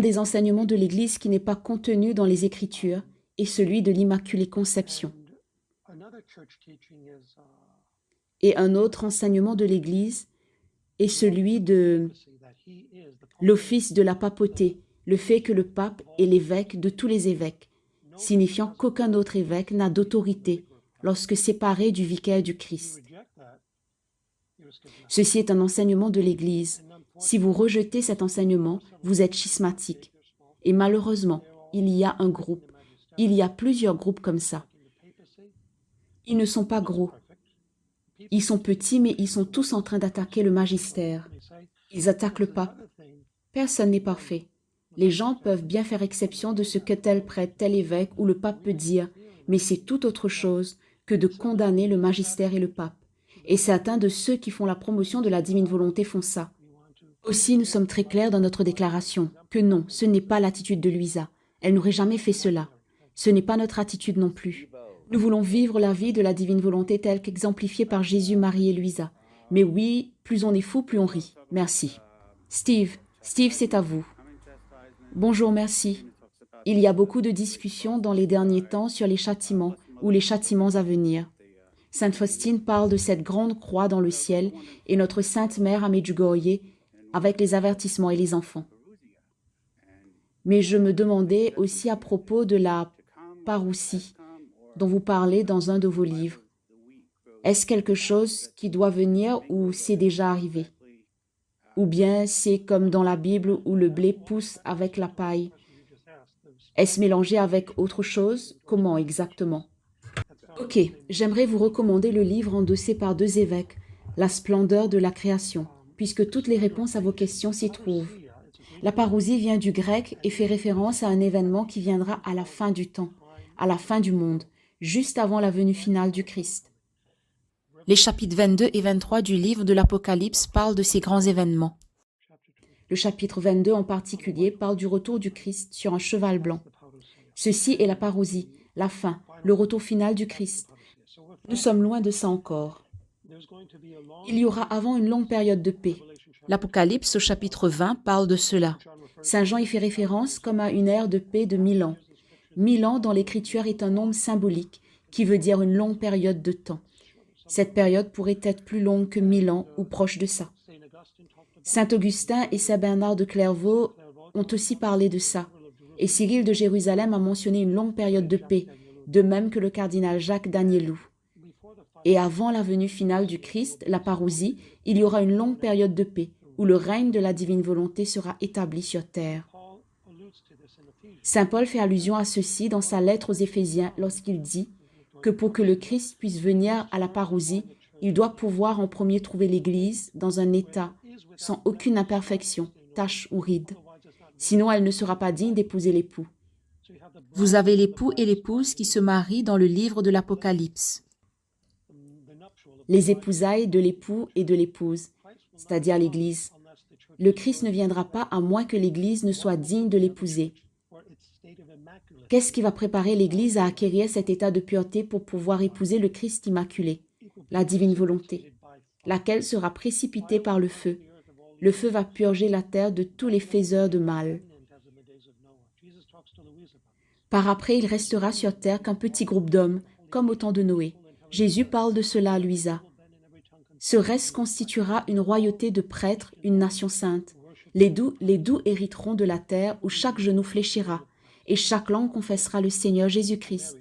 des enseignements de l'Église qui n'est pas contenu dans les Écritures est celui de l'Immaculée Conception. Et un autre enseignement de l'Église est celui de l'office de la papauté, le fait que le pape est l'évêque de tous les évêques, signifiant qu'aucun autre évêque n'a d'autorité lorsque séparé du vicaire du Christ. Ceci est un enseignement de l'Église. Si vous rejetez cet enseignement, vous êtes schismatique. Et malheureusement, il y a un groupe. Il y a plusieurs groupes comme ça. Ils ne sont pas gros. Ils sont petits, mais ils sont tous en train d'attaquer le magistère. Ils attaquent le pape. Personne n'est parfait. Les gens peuvent bien faire exception de ce que tel prêtre, tel évêque ou le pape peut dire, mais c'est tout autre chose que de condamner le magistère et le pape. Et certains de ceux qui font la promotion de la divine volonté font ça. Aussi, nous sommes très clairs dans notre déclaration que non, ce n'est pas l'attitude de Louisa. Elle n'aurait jamais fait cela. Ce n'est pas notre attitude non plus. Nous voulons vivre la vie de la divine volonté telle qu'exemplifiée par Jésus, Marie et Louisa. Mais oui, plus on est fou, plus on rit. Merci. Steve, c'est à vous. Bonjour, merci. Il y a beaucoup de discussions dans les derniers temps sur les châtiments ou les châtiments à venir. Sainte Faustine parle de cette grande croix dans le ciel et notre Sainte Mère à Medjugorje avec les avertissements et les enfants. Mais je me demandais aussi à propos de la parousie dont vous parlez dans un de vos livres. Est-ce quelque chose qui doit venir ou c'est déjà arrivé? Ou bien c'est comme dans la Bible où le blé pousse avec la paille? Est-ce mélangé avec autre chose? Comment exactement? Ok, j'aimerais vous recommander le livre endossé par 2 évêques, La splendeur de la création, puisque toutes les réponses à vos questions s'y trouvent. La parousie vient du grec et fait référence à un événement qui viendra à la fin du temps, à la fin du monde, juste avant la venue finale du Christ. Les chapitres 22 et 23 du livre de l'Apocalypse parlent de ces grands événements. Le chapitre 22 en particulier parle du retour du Christ sur un cheval blanc. Ceci est la parousie, la fin, le retour final du Christ. Nous sommes loin de ça encore. Il y aura avant une longue période de paix. L'Apocalypse au chapitre 20 parle de cela. Saint Jean y fait référence comme à une ère de paix de 1000 ans. 1000 ans dans l'Écriture est un nombre symbolique qui veut dire une longue période de temps. Cette période pourrait être plus longue que 1000 ans ou proche de ça. Saint Augustin et Saint Bernard de Clairvaux ont aussi parlé de ça. Et Cyril de Jérusalem a mentionné une longue période de paix, de même que le cardinal Jacques d'Agnelou. Et avant la venue finale du Christ, la parousie, il y aura une longue période de paix, où le règne de la divine volonté sera établi sur terre. Saint Paul fait allusion à ceci dans sa lettre aux Éphésiens lorsqu'il dit que pour que le Christ puisse venir à la parousie, il doit pouvoir en premier trouver l'Église dans un état sans aucune imperfection, tache ou ride. Sinon, elle ne sera pas digne d'épouser l'époux. Vous avez l'époux et l'épouse qui se marient dans le livre de l'Apocalypse. Les épousailles de l'époux et de l'épouse, c'est-à-dire l'Église. Le Christ ne viendra pas à moins que l'Église ne soit digne de l'épouser. Qu'est-ce qui va préparer l'Église à acquérir cet état de pureté pour pouvoir épouser le Christ immaculé? La divine volonté, laquelle sera précipitée par le feu. Le feu va purger la terre de tous les faiseurs de mal. Par après, il restera sur terre qu'un petit groupe d'hommes, comme au temps de Noé. Jésus parle de cela à Louisa. Ce reste constituera une royauté de prêtres, une nation sainte. Les doux hériteront de la terre où chaque genou fléchira, et chaque langue confessera le Seigneur Jésus-Christ.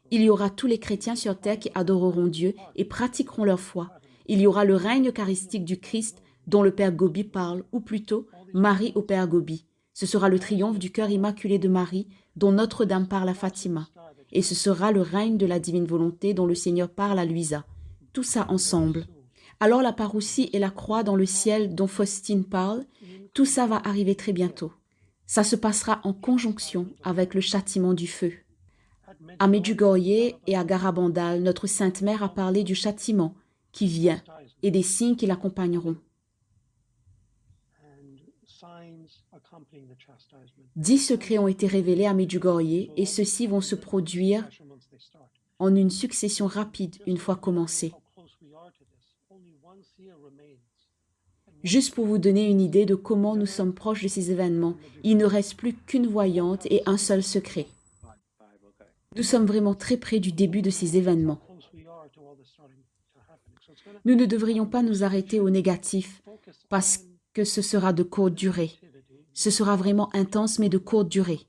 Il y aura tous les chrétiens sur terre qui adoreront Dieu et pratiqueront leur foi. Il y aura le règne eucharistique du Christ dont le Père Gobi parle, ou plutôt Marie au Père Gobi. Ce sera le triomphe du cœur immaculé de Marie dont Notre-Dame parle à Fatima. Et ce sera le règne de la divine volonté dont le Seigneur parle à Louisa. Tout ça ensemble. Alors la parousie et la croix dans le ciel dont Faustine parle, tout ça va arriver très bientôt. Ça se passera en conjonction avec le châtiment du feu. À Medjugorje et à Garabandal, notre Sainte Mère a parlé du châtiment qui vient et des signes qui l'accompagneront. 10 secrets ont été révélés à Medjugorje et ceux-ci vont se produire en une succession rapide une fois commencés. Juste pour vous donner une idée de comment nous sommes proches de ces événements, il ne reste plus qu'une voyante et un seul secret. Nous sommes vraiment très près du début de ces événements. Nous ne devrions pas nous arrêter au négatif parce que ce sera de courte durée. Ce sera vraiment intense mais de courte durée.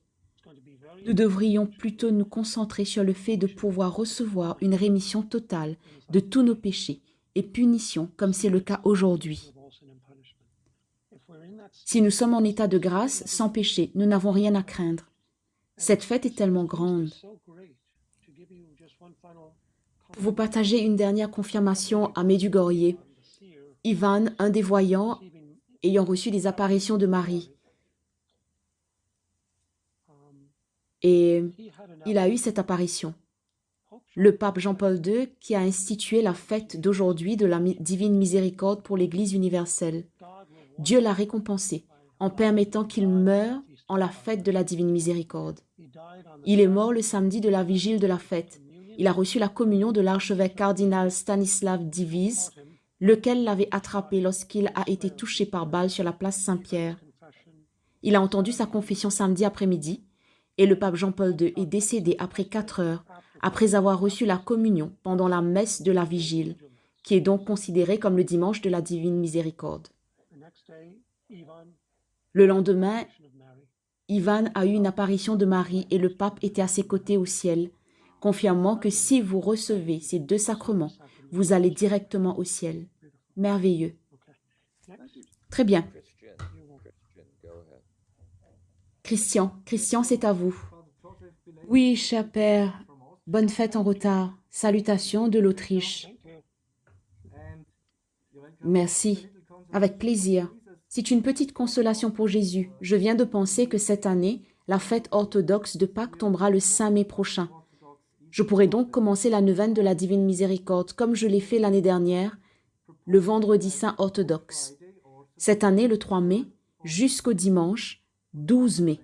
Nous devrions plutôt nous concentrer sur le fait de pouvoir recevoir une rémission totale de tous nos péchés et punitions comme c'est le cas aujourd'hui. Si nous sommes en état de grâce, sans péché, nous n'avons rien à craindre. Cette fête est tellement grande. Pour vous partager une dernière confirmation à Medjugorje, Ivan, un des voyants, ayant reçu des apparitions de Marie, et il a eu cette apparition. Le pape Jean-Paul II qui a institué la fête d'aujourd'hui de la divine miséricorde pour l'Église universelle. Dieu l'a récompensé en permettant qu'il meure en la fête de la divine miséricorde. Il est mort le samedi de la vigile de la fête. Il a reçu la communion de l'archevêque cardinal Stanislav Dziwisz, lequel l'avait attrapé lorsqu'il a été touché par balle sur la place Saint-Pierre. Il a entendu sa confession samedi après-midi et le pape Jean-Paul II est décédé après 4 heures, après avoir reçu la communion pendant la messe de la vigile, qui est donc considérée comme le dimanche de la divine miséricorde. Le lendemain, Ivan a eu une apparition de Marie et le pape était à ses côtés au ciel, confirmant que si vous recevez ces 2 sacrements, vous allez directement au ciel. Merveilleux. Très bien. Christian, c'est à vous. Oui, cher père, bonne fête en retard. Salutations de l'Autriche. Merci. Avec plaisir. C'est une petite consolation pour Jésus. Je viens de penser que cette année, la fête orthodoxe de Pâques tombera le 5 mai prochain. Je pourrai donc commencer la neuvaine de la Divine Miséricorde, comme je l'ai fait l'année dernière, le vendredi saint orthodoxe. Cette année, le 3 mai, jusqu'au dimanche 12 mai.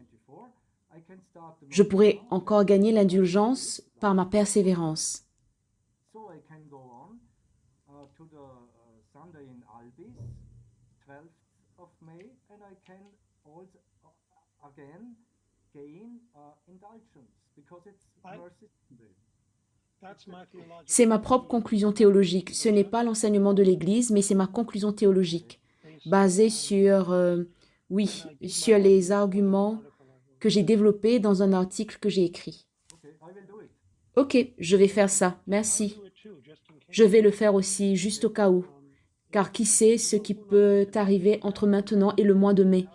Je pourrai encore gagner l'indulgence par ma persévérance. C'est ma propre conclusion théologique. Ce n'est pas l'enseignement de l'Église, mais c'est ma conclusion théologique, basée sur, sur les arguments que j'ai développés dans un article que j'ai écrit. Ok, je vais faire ça, merci. Je vais le faire aussi, juste au cas où, car qui sait ce qui peut arriver entre maintenant et le mois de mai.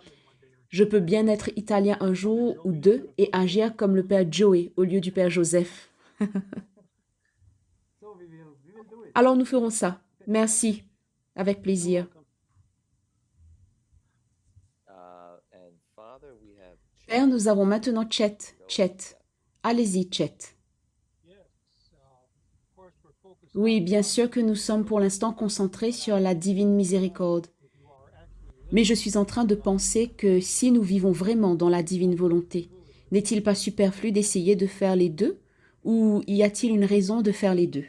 Je peux bien être italien un jour ou 2 et agir comme le père Joey au lieu du père Joseph. Alors nous ferons ça. Merci. Avec plaisir. Père, nous avons maintenant Chet. Allez-y, Chet. Oui, bien sûr que nous sommes pour l'instant concentrés sur la divine miséricorde. Mais je suis en train de penser que si nous vivons vraiment dans la divine volonté, n'est-il pas superflu d'essayer de faire les deux? Ou y a-t-il une raison de faire les deux?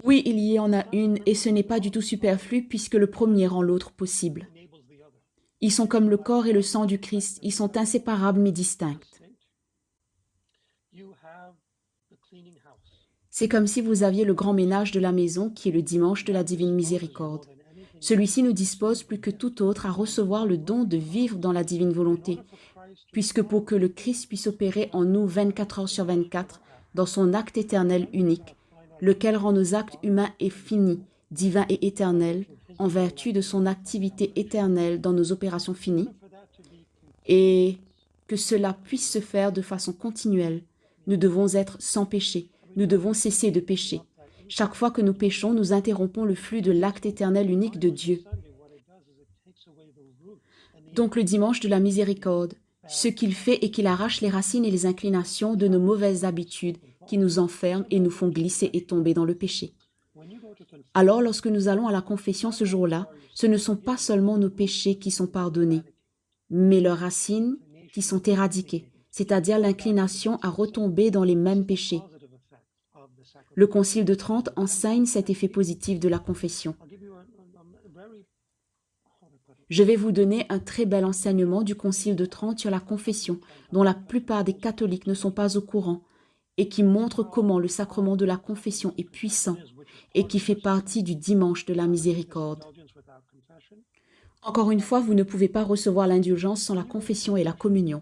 Oui, il y en a une et ce n'est pas du tout superflu puisque le premier rend l'autre possible. Ils sont comme le corps et le sang du Christ, ils sont inséparables mais distincts. C'est comme si vous aviez le grand ménage de la maison qui est le dimanche de la divine miséricorde. Celui-ci nous dispose plus que tout autre à recevoir le don de vivre dans la divine volonté, puisque pour que le Christ puisse opérer en nous 24 heures sur 24, dans son acte éternel unique, lequel rend nos actes humains et finis, divins et éternels, en vertu de son activité éternelle dans nos opérations finies, et que cela puisse se faire de façon continuelle, nous devons être sans péché, nous devons cesser de pécher. Chaque fois que nous péchons, nous interrompons le flux de l'acte éternel unique de Dieu. Donc le dimanche de la miséricorde, ce qu'il fait est qu'il arrache les racines et les inclinations de nos mauvaises habitudes qui nous enferment et nous font glisser et tomber dans le péché. Alors, lorsque nous allons à la confession ce jour-là, ce ne sont pas seulement nos péchés qui sont pardonnés, mais leurs racines qui sont éradiquées, c'est-à-dire l'inclination à retomber dans les mêmes péchés. Le Concile de Trente enseigne cet effet positif de la confession. Je vais vous donner un très bel enseignement du Concile de Trente sur la confession, dont la plupart des catholiques ne sont pas au courant, et qui montre comment le sacrement de la confession est puissant et qui fait partie du dimanche de la miséricorde. Encore une fois, vous ne pouvez pas recevoir l'indulgence sans la confession et la communion.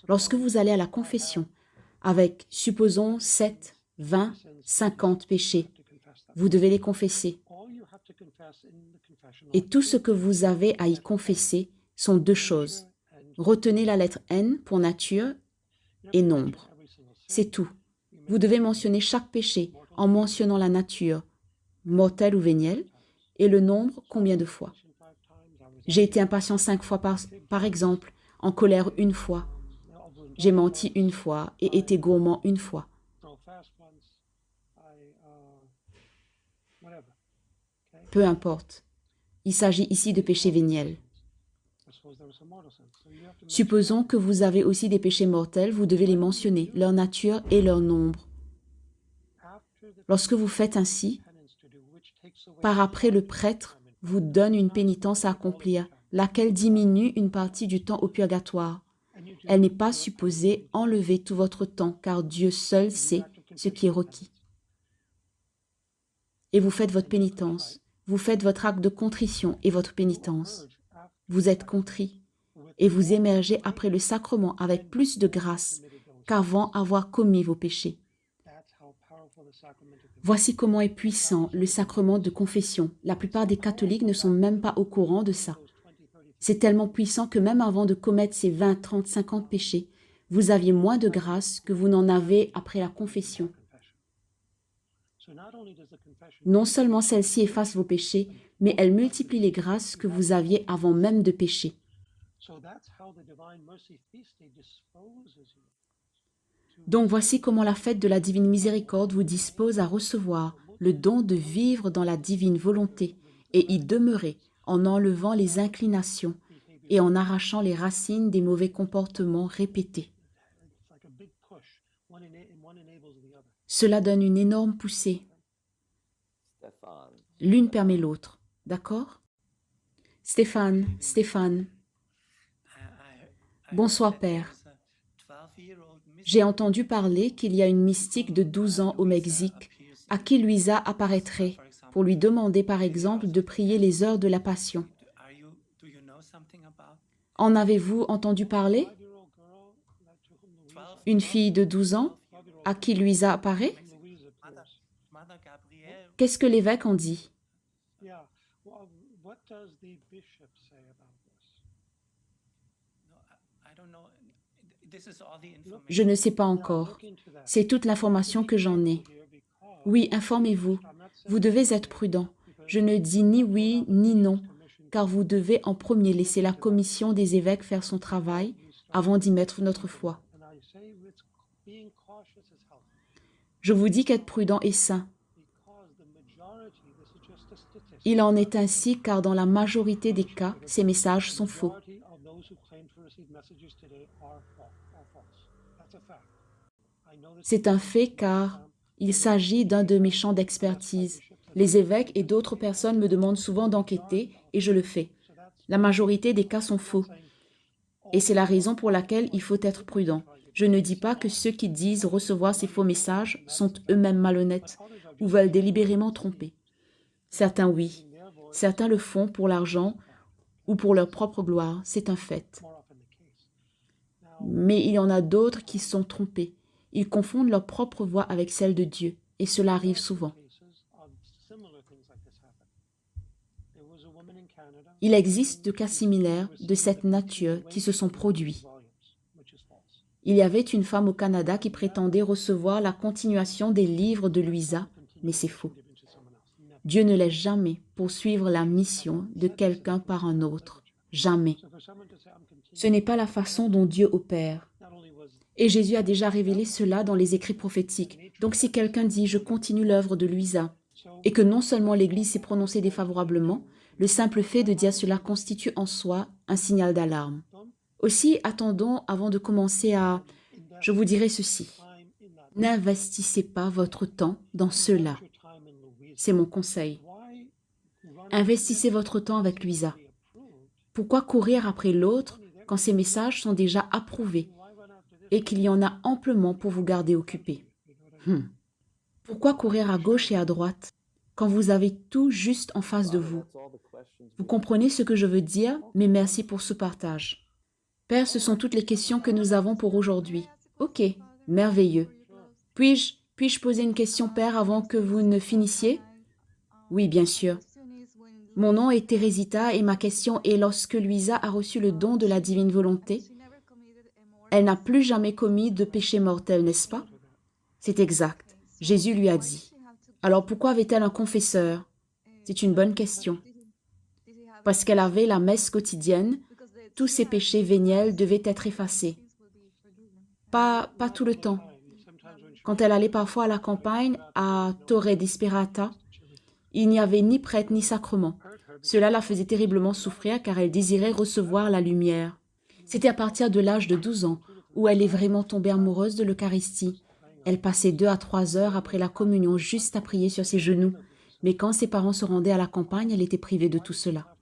Lorsque vous allez à la confession avec, supposons, 7, 20, 50 péchés, vous devez les confesser. Et tout ce que vous avez à y confesser sont deux choses. Retenez la lettre N pour nature et nombre. C'est tout. Vous devez mentionner chaque péché en mentionnant la nature, mortelle ou vénielle, et le nombre combien de fois. J'ai été impatient 5 fois par exemple, en colère 1 fois. J'ai menti 1 fois et été gourmand 1 fois. Peu importe. Il s'agit ici de péchés véniels. Supposons que vous avez aussi des péchés mortels, vous devez les mentionner, leur nature et leur nombre. Lorsque vous faites ainsi, par après le prêtre vous donne une pénitence à accomplir, laquelle diminue une partie du temps au purgatoire. Elle n'est pas supposée enlever tout votre temps, car Dieu seul sait ce qui est requis. Et vous faites votre pénitence, vous faites votre acte de contrition et votre pénitence. Vous êtes contrit et vous émergez après le sacrement avec plus de grâce qu'avant avoir commis vos péchés. Voici comment est puissant le sacrement de confession. La plupart des catholiques ne sont même pas au courant de ça. C'est tellement puissant que même avant de commettre ces 20, 30, 50 péchés, vous aviez moins de grâce que vous n'en avez après la confession. Non seulement celle-ci efface vos péchés, mais elle multiplie les grâces que vous aviez avant même de pécher. Donc voici comment la fête de la divine miséricorde vous dispose à recevoir le don de vivre dans la divine volonté et y demeurer en enlevant les inclinations et en arrachant les racines des mauvais comportements répétés. Cela donne une énorme poussée. L'une permet l'autre, d'accord? Stéphane. Bonsoir, Père. J'ai entendu parler qu'il y a une mystique de 12 ans au Mexique à qui Luisa apparaîtrait pour lui demander par exemple de prier les heures de la Passion. En avez-vous entendu parler? Une fille de 12 ans à qui Luisa apparaît? Qu'est-ce que l'évêque en dit? Je ne sais pas encore. C'est toute l'information que j'en ai. Oui, informez-vous. Vous devez être prudent. Je ne dis ni oui ni non, car vous devez en premier laisser la commission des évêques faire son travail avant d'y mettre notre foi. Je vous dis qu'être prudent est sain. Il en est ainsi car dans la majorité des cas, ces messages sont faux. C'est un fait car il s'agit d'un de mes champs d'expertise. Les évêques et d'autres personnes me demandent souvent d'enquêter et je le fais. La majorité des cas sont faux. Et c'est la raison pour laquelle il faut être prudent. Je ne dis pas que ceux qui disent recevoir ces faux messages sont eux-mêmes malhonnêtes ou veulent délibérément tromper. Certains oui, certains le font pour l'argent ou pour leur propre gloire, c'est un fait. Mais il y en a d'autres qui sont trompés. Ils confondent leur propre voix avec celle de Dieu, et cela arrive souvent. Il existe de cas similaires de cette nature qui se sont produits. Il y avait une femme au Canada qui prétendait recevoir la continuation des livres de Luisa, mais c'est faux. Dieu ne laisse jamais poursuivre la mission de quelqu'un par un autre. Jamais. Ce n'est pas la façon dont Dieu opère. Et Jésus a déjà révélé cela dans les écrits prophétiques. Donc si quelqu'un dit « je continue l'œuvre de Luisa », et que non seulement l'Église s'est prononcée défavorablement, le simple fait de dire cela constitue en soi un signal d'alarme. Aussi, attendons avant de commencer à... Je vous dirai ceci. N'investissez pas votre temps dans cela. C'est mon conseil. Investissez votre temps avec Luisa. Pourquoi courir après l'autre quand ces messages sont déjà approuvés et qu'il y en a amplement pour vous garder occupé? Pourquoi courir à gauche et à droite quand vous avez tout juste en face de vous? Vous comprenez ce que je veux dire, mais merci pour ce partage. Père, ce sont toutes les questions que nous avons pour aujourd'hui. Ok, merveilleux. Puis-je poser une question, Père, avant que vous ne finissiez? Oui, bien sûr. Mon nom est Teresita et ma question est lorsque Luisa a reçu le don de la divine volonté, elle n'a plus jamais commis de péché mortel, n'est-ce pas? C'est exact. Jésus lui a dit. Alors pourquoi avait-elle un confesseur? C'est une bonne question. Parce qu'elle avait la messe quotidienne, tous ses péchés véniels devaient être effacés. Pas tout le temps. Quand elle allait parfois à la campagne, à Torre Disperata, il n'y avait ni prêtre ni sacrement. Cela la faisait terriblement souffrir car elle désirait recevoir la lumière. C'était à partir de l'âge de 12 ans où elle est vraiment tombée amoureuse de l'Eucharistie. Elle passait 2 à 3 heures après la communion juste à prier sur ses genoux. Mais quand ses parents se rendaient à la campagne, elle était privée de tout cela.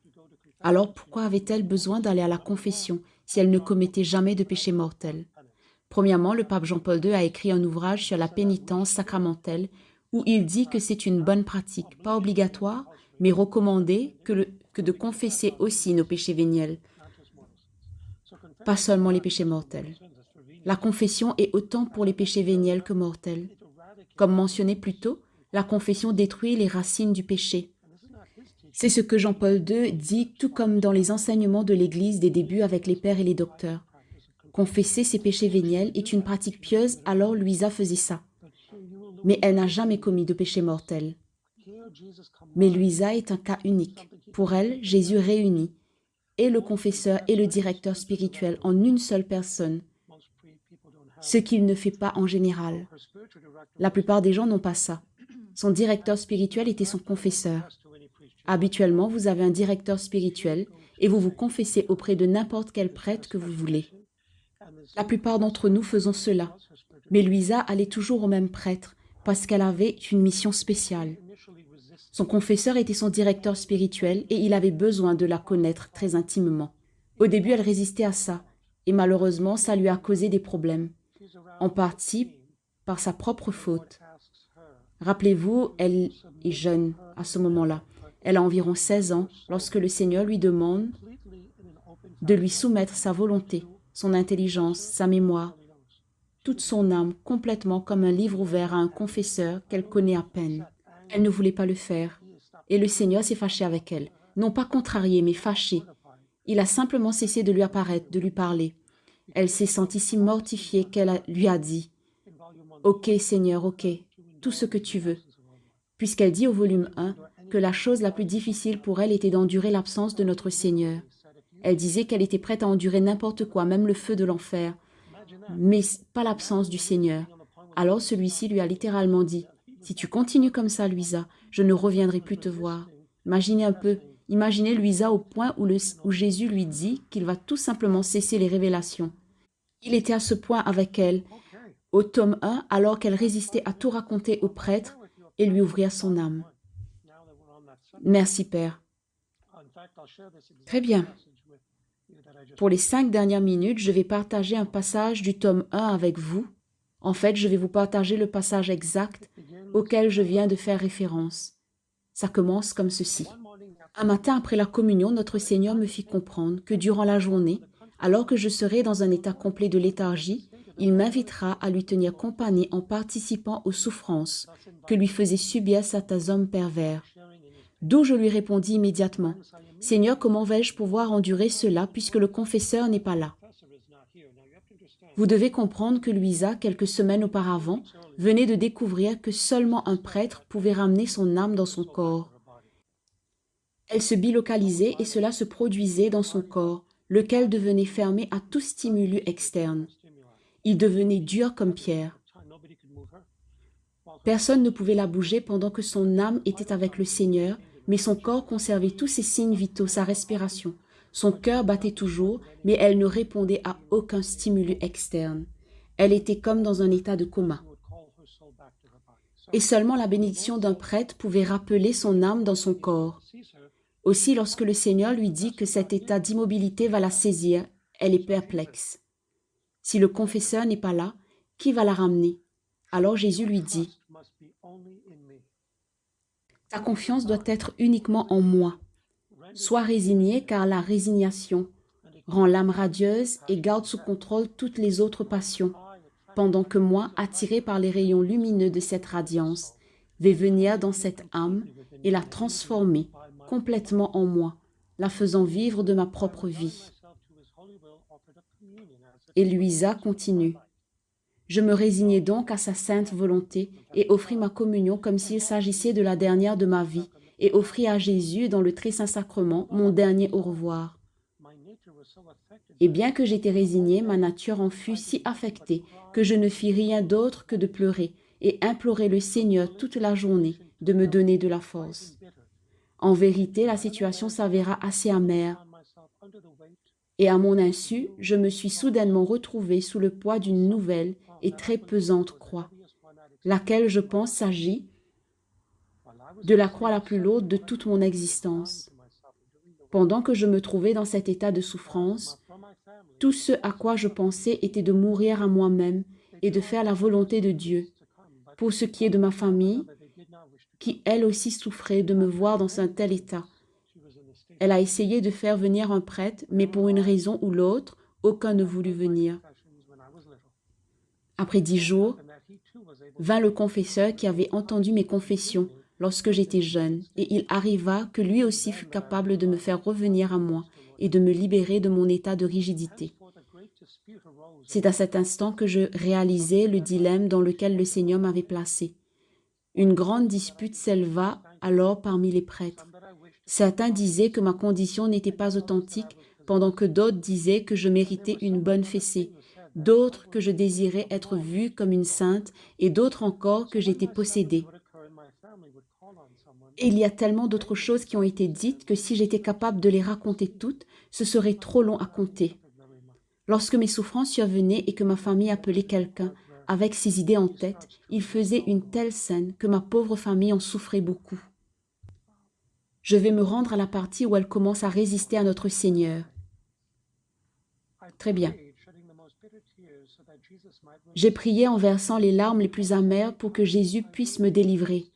Alors pourquoi avait-elle besoin d'aller à la confession si elle ne commettait jamais de péché mortel? Premièrement, le pape Jean-Paul II a écrit un ouvrage sur la pénitence sacramentelle où il dit que c'est une bonne pratique, pas obligatoire, mais recommandée que de confesser aussi nos péchés véniels, pas seulement les péchés mortels. La confession est autant pour les péchés véniels que mortels. Comme mentionné plus tôt, la confession détruit les racines du péché. C'est ce que Jean-Paul II dit, tout comme dans les enseignements de l'Église des débuts avec les pères et les docteurs. Confesser ses péchés véniels est une pratique pieuse, alors Luisa faisait ça. Mais elle n'a jamais commis de péché mortel. Mais Luisa est un cas unique. Pour elle, Jésus réunit et le confesseur et le directeur spirituel en une seule personne, ce qu'il ne fait pas en général. La plupart des gens n'ont pas ça. Son directeur spirituel était son confesseur. Habituellement, vous avez un directeur spirituel et vous vous confessez auprès de n'importe quel prêtre que vous voulez. La plupart d'entre nous faisons cela. Mais Luisa allait toujours au même prêtre parce qu'elle avait une mission spéciale. Son confesseur était son directeur spirituel et il avait besoin de la connaître très intimement. Au début, elle résistait à ça et malheureusement, ça lui a causé des problèmes, en partie par sa propre faute. Rappelez-vous, elle est jeune à ce moment-là. Elle a environ 16 ans lorsque le Seigneur lui demande de lui soumettre sa volonté, son intelligence, sa mémoire, toute son âme complètement comme un livre ouvert à un confesseur qu'elle connaît à peine. Elle ne voulait pas le faire. Et le Seigneur s'est fâché avec elle. Non pas contrarié, mais fâché. Il a simplement cessé de lui apparaître, de lui parler. Elle s'est sentie si mortifiée qu'elle lui a dit « Ok, Seigneur, ok, tout ce que tu veux. » Puisqu'elle dit au volume 1 que la chose la plus difficile pour elle était d'endurer l'absence de notre Seigneur. Elle disait qu'elle était prête à endurer n'importe quoi, même le feu de l'enfer, mais pas l'absence du Seigneur. Alors celui-ci lui a littéralement dit « Si tu continues comme ça, Luisa, je ne reviendrai plus te voir. » Imaginez un peu, imaginez Luisa au point où Jésus lui dit qu'il va tout simplement cesser les révélations. Il était à ce point avec elle, au tome 1, alors qu'elle résistait à tout raconter au prêtre et lui ouvrir son âme. Merci, Père. Très bien. Pour les 5 dernières minutes, je vais partager un passage du tome 1 avec vous. En fait, je vais vous partager le passage exact auquel je viens de faire référence. Ça commence comme ceci. Un matin après la communion, notre Seigneur me fit comprendre que durant la journée, alors que je serai dans un état complet de léthargie, il m'invitera à lui tenir compagnie en participant aux souffrances que lui faisaient subir certains hommes pervers. D'où je lui répondis immédiatement, « Seigneur, comment vais-je pouvoir endurer cela puisque le confesseur n'est pas là ?» Vous devez comprendre que Luisa, quelques semaines auparavant, venait de découvrir que seulement un prêtre pouvait ramener son âme dans son corps. Elle se bilocalisait et cela se produisait dans son corps, lequel devenait fermé à tout stimulus externe. Il devenait dur comme pierre. Personne ne pouvait la bouger pendant que son âme était avec le Seigneur, mais son corps conservait tous ses signes vitaux, sa respiration. Son cœur battait toujours, mais elle ne répondait à aucun stimulus externe. Elle était comme dans un état de coma. Et seulement la bénédiction d'un prêtre pouvait rappeler son âme dans son corps. Aussi, lorsque le Seigneur lui dit que cet état d'immobilité va la saisir, elle est perplexe. Si le confesseur n'est pas là, qui va la ramener? Alors Jésus lui dit, « Ta confiance doit être uniquement en moi. Sois résigné car la résignation rend l'âme radieuse et garde sous contrôle toutes les autres passions, pendant que moi, attiré par les rayons lumineux de cette radiance, vais venir dans cette âme et la transformer complètement en moi, la faisant vivre de ma propre vie. » Et Luisa continue. Je me résignai donc à sa sainte volonté et offris ma communion comme s'il s'agissait de la dernière de ma vie et offris à Jésus dans le très saint sacrement mon dernier au revoir. Et bien que j'étais résignée, ma nature en fut si affectée que je ne fis rien d'autre que de pleurer et implorer le Seigneur toute la journée de me donner de la force. En vérité, la situation s'avéra assez amère. Et à mon insu, je me suis soudainement retrouvée sous le poids d'une nouvelle et très pesante croix, laquelle, je pense, s'agit de la croix la plus lourde de toute mon existence. Pendant que je me trouvais dans cet état de souffrance, tout ce à quoi je pensais était de mourir à moi-même et de faire la volonté de Dieu. Pour ce qui est de ma famille, qui elle aussi souffrait de me voir dans un tel état, elle a essayé de faire venir un prêtre, mais pour une raison ou l'autre, aucun ne voulut venir. Après 10 jours, vint le confesseur qui avait entendu mes confessions lorsque j'étais jeune, et il arriva que lui aussi fut capable de me faire revenir à moi et de me libérer de mon état de rigidité. C'est à cet instant que je réalisai le dilemme dans lequel le Seigneur m'avait placé. Une grande dispute s'éleva alors parmi les prêtres. Certains disaient que ma condition n'était pas authentique, pendant que d'autres disaient que je méritais une bonne fessée, d'autres que je désirais être vue comme une sainte, et d'autres encore que j'étais possédée. Et il y a tellement d'autres choses qui ont été dites que si j'étais capable de les raconter toutes, ce serait trop long à compter. Lorsque mes souffrances survenaient et que ma famille appelait quelqu'un, avec ces idées en tête, il faisait une telle scène que ma pauvre famille en souffrait beaucoup. Je vais me rendre à la partie où elle commence à résister à notre Seigneur. Très bien. J'ai prié en versant les larmes les plus amères pour que Jésus puisse me délivrer.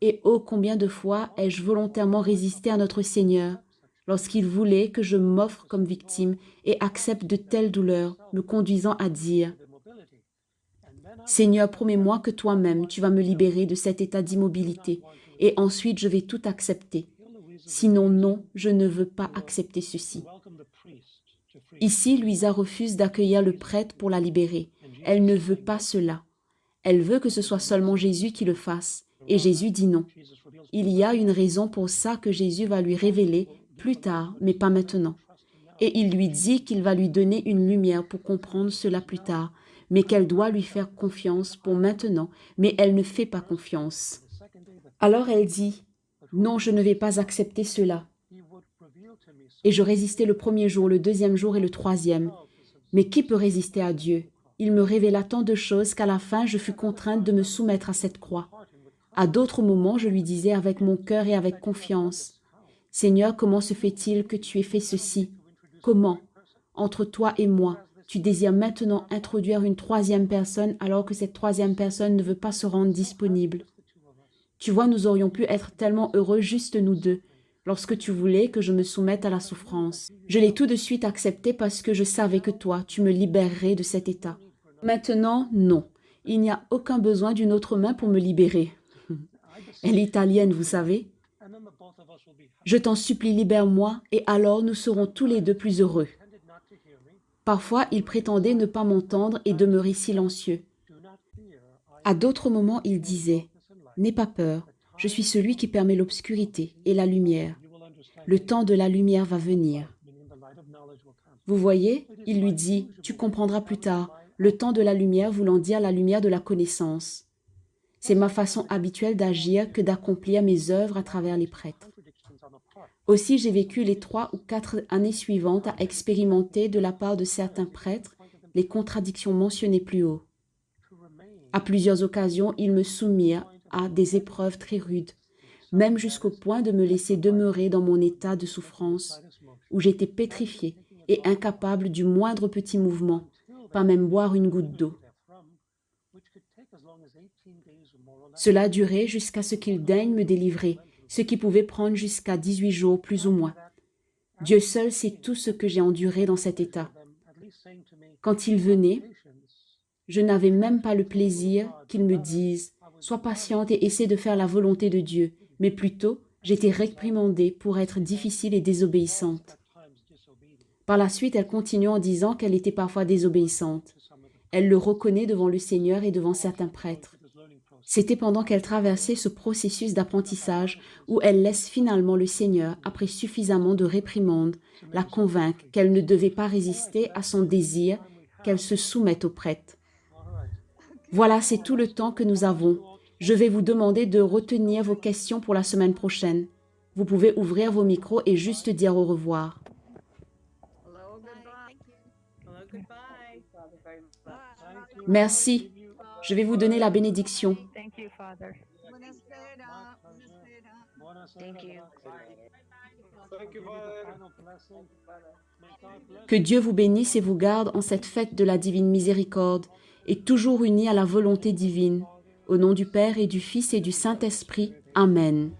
Et oh, combien de fois ai-je volontairement résisté à notre Seigneur lorsqu'il voulait que je m'offre comme victime et accepte de telles douleurs, me conduisant à dire « Seigneur, promets-moi que toi-même tu vas me libérer de cet état d'immobilité et ensuite je vais tout accepter. Sinon, non, je ne veux pas accepter ceci. » Ici, Luisa refuse d'accueillir le prêtre pour la libérer. Elle ne veut pas cela. Elle veut que ce soit seulement Jésus qui le fasse. Et Jésus dit non. Il y a une raison pour ça que Jésus va lui révéler plus tard, mais pas maintenant. Et il lui dit qu'il va lui donner une lumière pour comprendre cela plus tard, mais qu'elle doit lui faire confiance pour maintenant, mais elle ne fait pas confiance. Alors elle dit, « Non, je ne vais pas accepter cela. » Et je résistais le premier jour, le deuxième jour et le troisième. Mais qui peut résister à Dieu? Il me révéla tant de choses qu'à la fin, je fus contrainte de me soumettre à cette croix. À d'autres moments, je lui disais avec mon cœur et avec confiance, « Seigneur, comment se fait-il que tu aies fait ceci? Comment, entre toi et moi, tu désires maintenant introduire une troisième personne alors que cette troisième personne ne veut pas se rendre disponible? Tu vois, nous aurions pu être tellement heureux juste nous deux, lorsque tu voulais que je me soumette à la souffrance. Je l'ai tout de suite accepté parce que je savais que toi, tu me libérerais de cet état. Maintenant, non. Il n'y a aucun besoin d'une autre main pour me libérer. Elle est italienne, vous savez. Je t'en supplie, libère-moi, et alors nous serons tous les deux plus heureux. Parfois, il prétendait ne pas m'entendre et demeurer silencieux. À d'autres moments, il disait, « N'aie pas peur, je suis celui qui permet l'obscurité et la lumière. Le temps de la lumière va venir. » Vous voyez, il lui dit, « Tu comprendras plus tard, le temps de la lumière voulant dire la lumière de la connaissance. » C'est ma façon habituelle d'agir que d'accomplir mes œuvres à travers les prêtres. Aussi, j'ai vécu les 3 ou 4 années suivantes à expérimenter de la part de certains prêtres les contradictions mentionnées plus haut. À plusieurs occasions, ils me soumirent à des épreuves très rudes, même jusqu'au point de me laisser demeurer dans mon état de souffrance, où j'étais pétrifié et incapable du moindre petit mouvement, pas même boire une goutte d'eau. Cela a duré jusqu'à ce qu'il daigne me délivrer, ce qui pouvait prendre jusqu'à 18 jours plus ou moins. Dieu seul sait tout ce que j'ai enduré dans cet état. Quand il venait, je n'avais même pas le plaisir qu'il me dise « Sois patiente et essaie de faire la volonté de Dieu », mais plutôt, j'étais réprimandée pour être difficile et désobéissante. Par la suite, elle continue en disant qu'elle était parfois désobéissante. Elle le reconnaît devant le Seigneur et devant certains prêtres. C'était pendant qu'elle traversait ce processus d'apprentissage où elle laisse finalement le Seigneur, après suffisamment de réprimandes, la convaincre qu'elle ne devait pas résister à son désir, qu'elle se soumette aux prêtres. Voilà, c'est tout le temps que nous avons. Je vais vous demander de retenir vos questions pour la semaine prochaine. Vous pouvez ouvrir vos micros et juste dire au revoir. Merci. Je vais vous donner la bénédiction. Que Dieu vous bénisse et vous garde en cette fête de la divine miséricorde, et toujours unis à la volonté divine. Au nom du Père et du Fils et du Saint-Esprit. Amen.